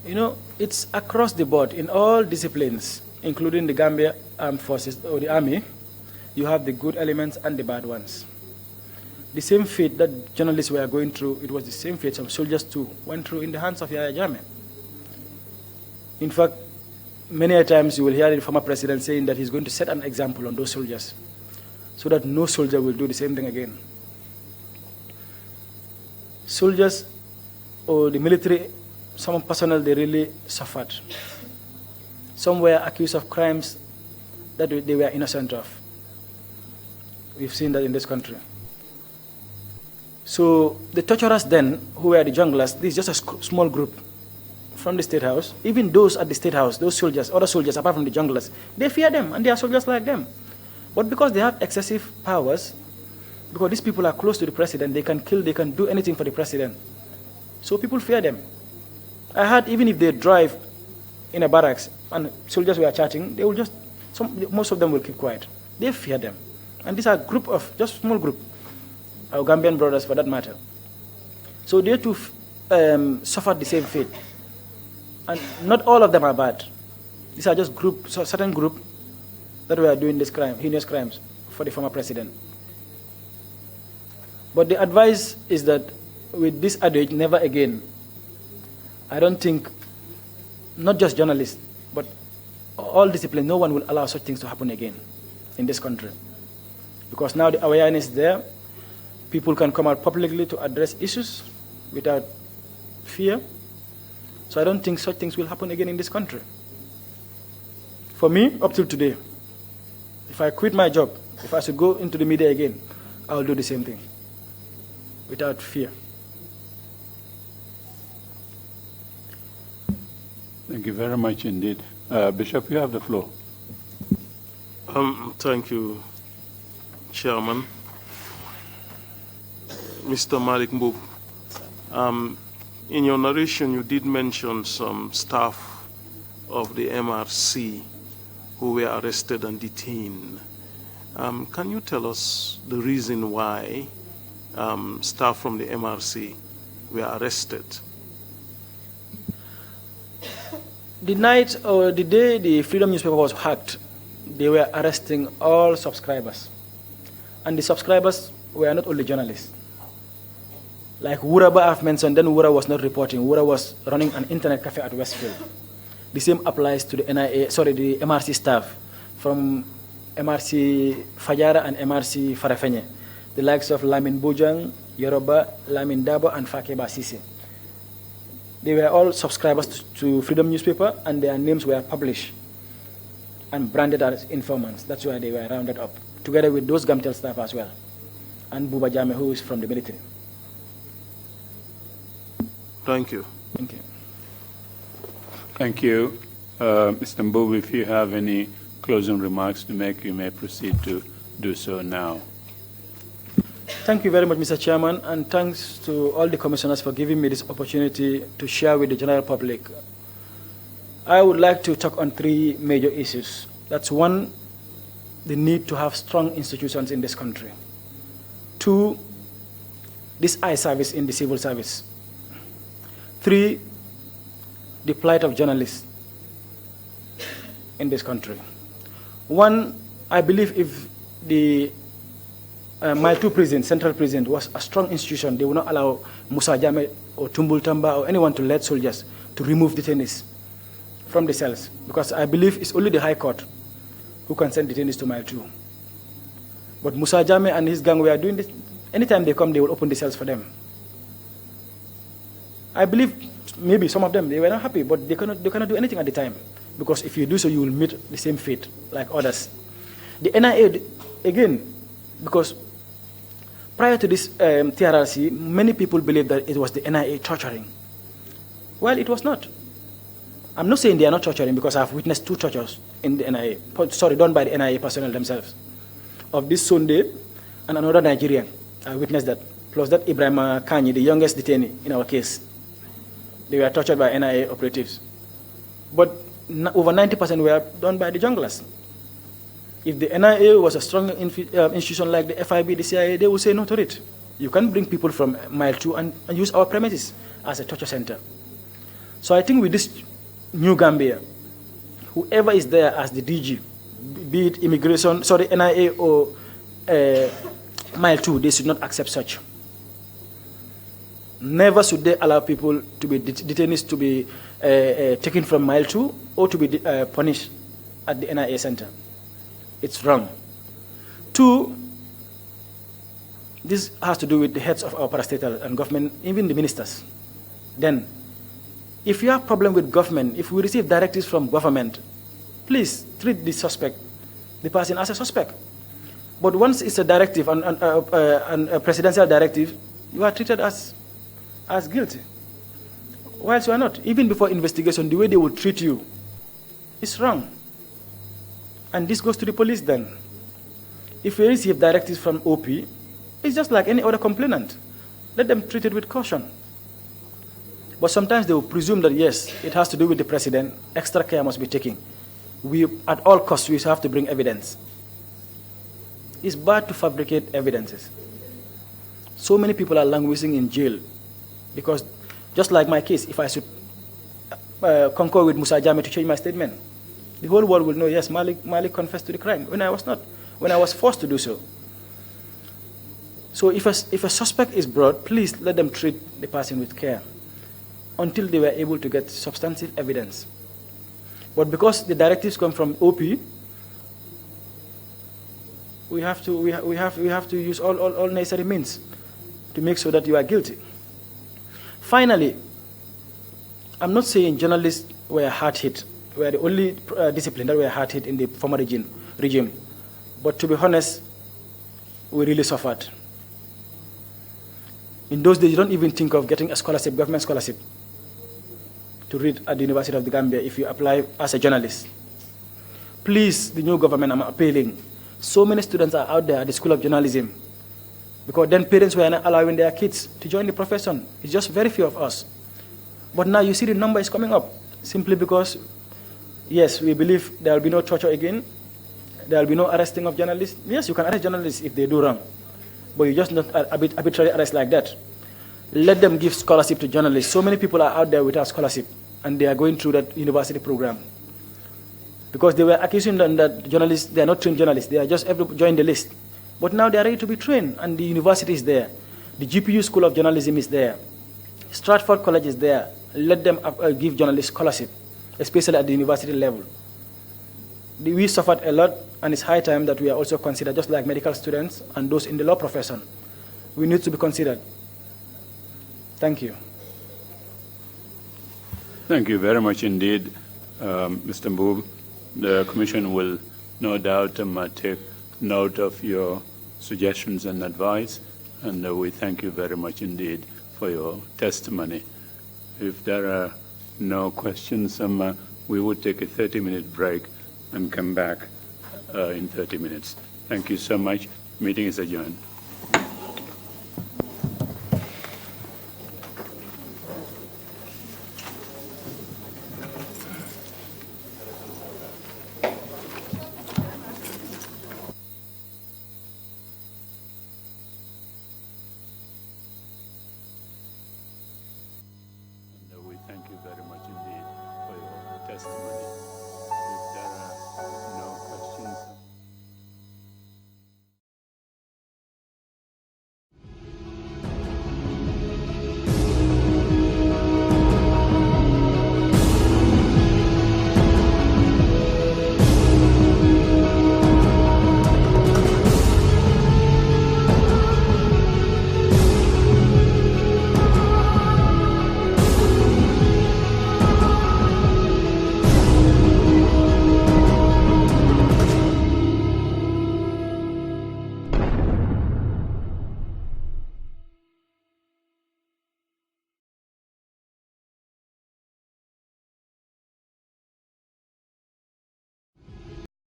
You know, it's across the board in all disciplines, including the Gambia Armed Forces or the Army. You have the good elements and the bad ones. The same fate that journalists were going through, it was the same fate some soldiers too went through in the hands of Yahya Jammeh. In fact, many a times you will hear the former president saying that he's going to set an example on those soldiers so that no soldier will do the same thing again. Soldiers or the military, some personnel, they really suffered. Some were accused of crimes that they were innocent of. We've seen that in this country. So the torturers then, who were the junglers, this is just a small group from the State House. Even those at the State House, those soldiers, other soldiers apart from the junglers, they fear them and they are soldiers like them. But because they have excessive powers, because these people are close to the president, they can kill, they can do anything for the president. So people fear them. I heard even if they drive in a barracks and soldiers were chatting, they will just, most of them will keep quiet. They fear them. And these are a group of, just small group, our Gambian brothers for that matter. So they too suffered the same fate. And not all of them are bad. These are just certain group that were doing this crime, heinous crimes for the former president. But the advice is that with this adage, never again, I don't think, not just journalists, but all disciplines, no one will allow such things to happen again in this country. Because now the awareness is there, people can come out publicly to address issues without fear. So I don't think such things will happen again in this country. For me, up till today, if I quit my job, if I should go into the media again, I will do the same thing without fear. Thank you very much indeed. Bishop, you have the floor. Thank you, Chairman. Mr. Malik Mbub, in your narration, you did mention some staff of the MRC who were arrested and detained. Can you tell us the reason why staff from the MRC were arrested? The night or the day the Freedom newspaper was hacked, they were arresting all subscribers. And the subscribers were not only journalists. Like Wuraba I've mentioned, then Wura was not reporting. Wura was running an internet cafe at Westfield. The same applies to the the MRC staff from MRC Fajara and MRC Farafenye, the likes of Lamin Bojang, Yoruba, Lamin Dabo, and Fakeba Sisi. They were all subscribers to Freedom newspaper, and their names were published and branded as informants. That's why they were rounded up, together with those Gamtel staff as well, and Buba Jame, who is from the military. Thank you. Thank you. Thank you. Mr. Mbubu, if you have any closing remarks to make, you may proceed to do so now. Thank you very much, Mr. Chairman, and thanks to all the commissioners for giving me this opportunity to share with the general public. I would like to talk on three major issues. That's one, the need to have strong institutions in this country. Two, this eye service in the civil service. Three, the plight of journalists in this country. One, I believe if the Mile 2 prison, Central Prison, was a strong institution, they would not allow Musa Jame or Tumbul Tamba or anyone to lead soldiers to remove detainees from the cells. Because I believe it's only the High Court who can send detainees to Mile 2. But Musa Jame and his gang were doing this. Anytime they come, they will open the cells for them. I believe maybe some of them, they were not happy, but they cannot do anything at the time. Because if you do so, you will meet the same fate like others. The NIA, again, because prior to this TRRC, many people believed that it was the NIA torturing. Well, it was not. I'm not saying they are not torturing because I've witnessed 2 tortures in the NIA, done by the NIA personnel themselves. Of this Sunday and another Nigerian, I witnessed that. Plus that Ibrahim Kanyi, the youngest detainee in our case. They were tortured by NIA operatives. But over 90% were done by the junglers. If the NIA was a strong institution like the FIB, the CIA, they would say no to it. You can bring people from Mile 2 and use our premises as a torture center. So I think with this new Gambia, whoever is there as the DG, be it immigration, NIA or Mile 2, they should not accept such. Never should they allow people to be detainees to be taken from Mile 2 or to be punished at the NIA center. It's wrong. 2, this has to do with the heads of our parastatal and government, even the ministers. Then, if you have a problem with government, if we receive directives from government, please treat the suspect, the person as a suspect. But once it's a directive and a presidential directive, you are treated as guilty. Whilst you are not. Even before investigation, the way they will treat you is wrong. And this goes to the police then. If we receive directives from OP, it's just like any other complainant. Let them treat it with caution. But sometimes they will presume that, yes, it has to do with the president, extra care must be taken. At all costs, we have to bring evidence. It's bad to fabricate evidences. So many people are languishing in jail because, just like my case, if I should concur with Musa Jame to change my statement, the whole world will know, yes, Malik confessed to the crime, when I was not, when I was forced to do so. So if a suspect is brought, please let them treat the person with care until they were able to get substantive evidence. But because the directives come from OP, we have to use all necessary means to make sure that you are guilty. Finally, I'm not saying journalists were hard hit. We are the only discipline that were hard hit in the former regime. But to be honest, we really suffered. In those days, you don't even think of getting a scholarship, government scholarship, to read at the University of the Gambia if you apply as a journalist. Please, the new government, I'm appealing. So many students are out there at the School of Journalism because then parents were not allowing their kids to join the profession. It's just very few of us. But now you see the number is coming up simply because, yes, we believe there will be no torture again. There will be no arresting of journalists. Yes, you can arrest journalists if they do wrong, but you just not arbitrarily arrest like that. Let them give scholarship to journalists. So many people are out there without scholarship, and they are going through that university program. Because they were accusing them that journalists, they are not trained journalists, they are just join the list. But now they are ready to be trained, and the university is there. The GPU School of Journalism is there. Stratford College is there. Let them give journalists scholarship, especially at the university level. We suffered a lot, and it's high time that we are also considered, just like medical students and those in the law profession. We need to be considered. Thank you. Thank you very much indeed, Mr. Mboob. The Commission will no doubt take note of your suggestions and advice, and we thank you very much indeed for your testimony. If there are no questions, we will take a 30-minute break and come back in 30 minutes. Thank you so much. Meeting is adjourned. We thank you very much indeed for your testimony.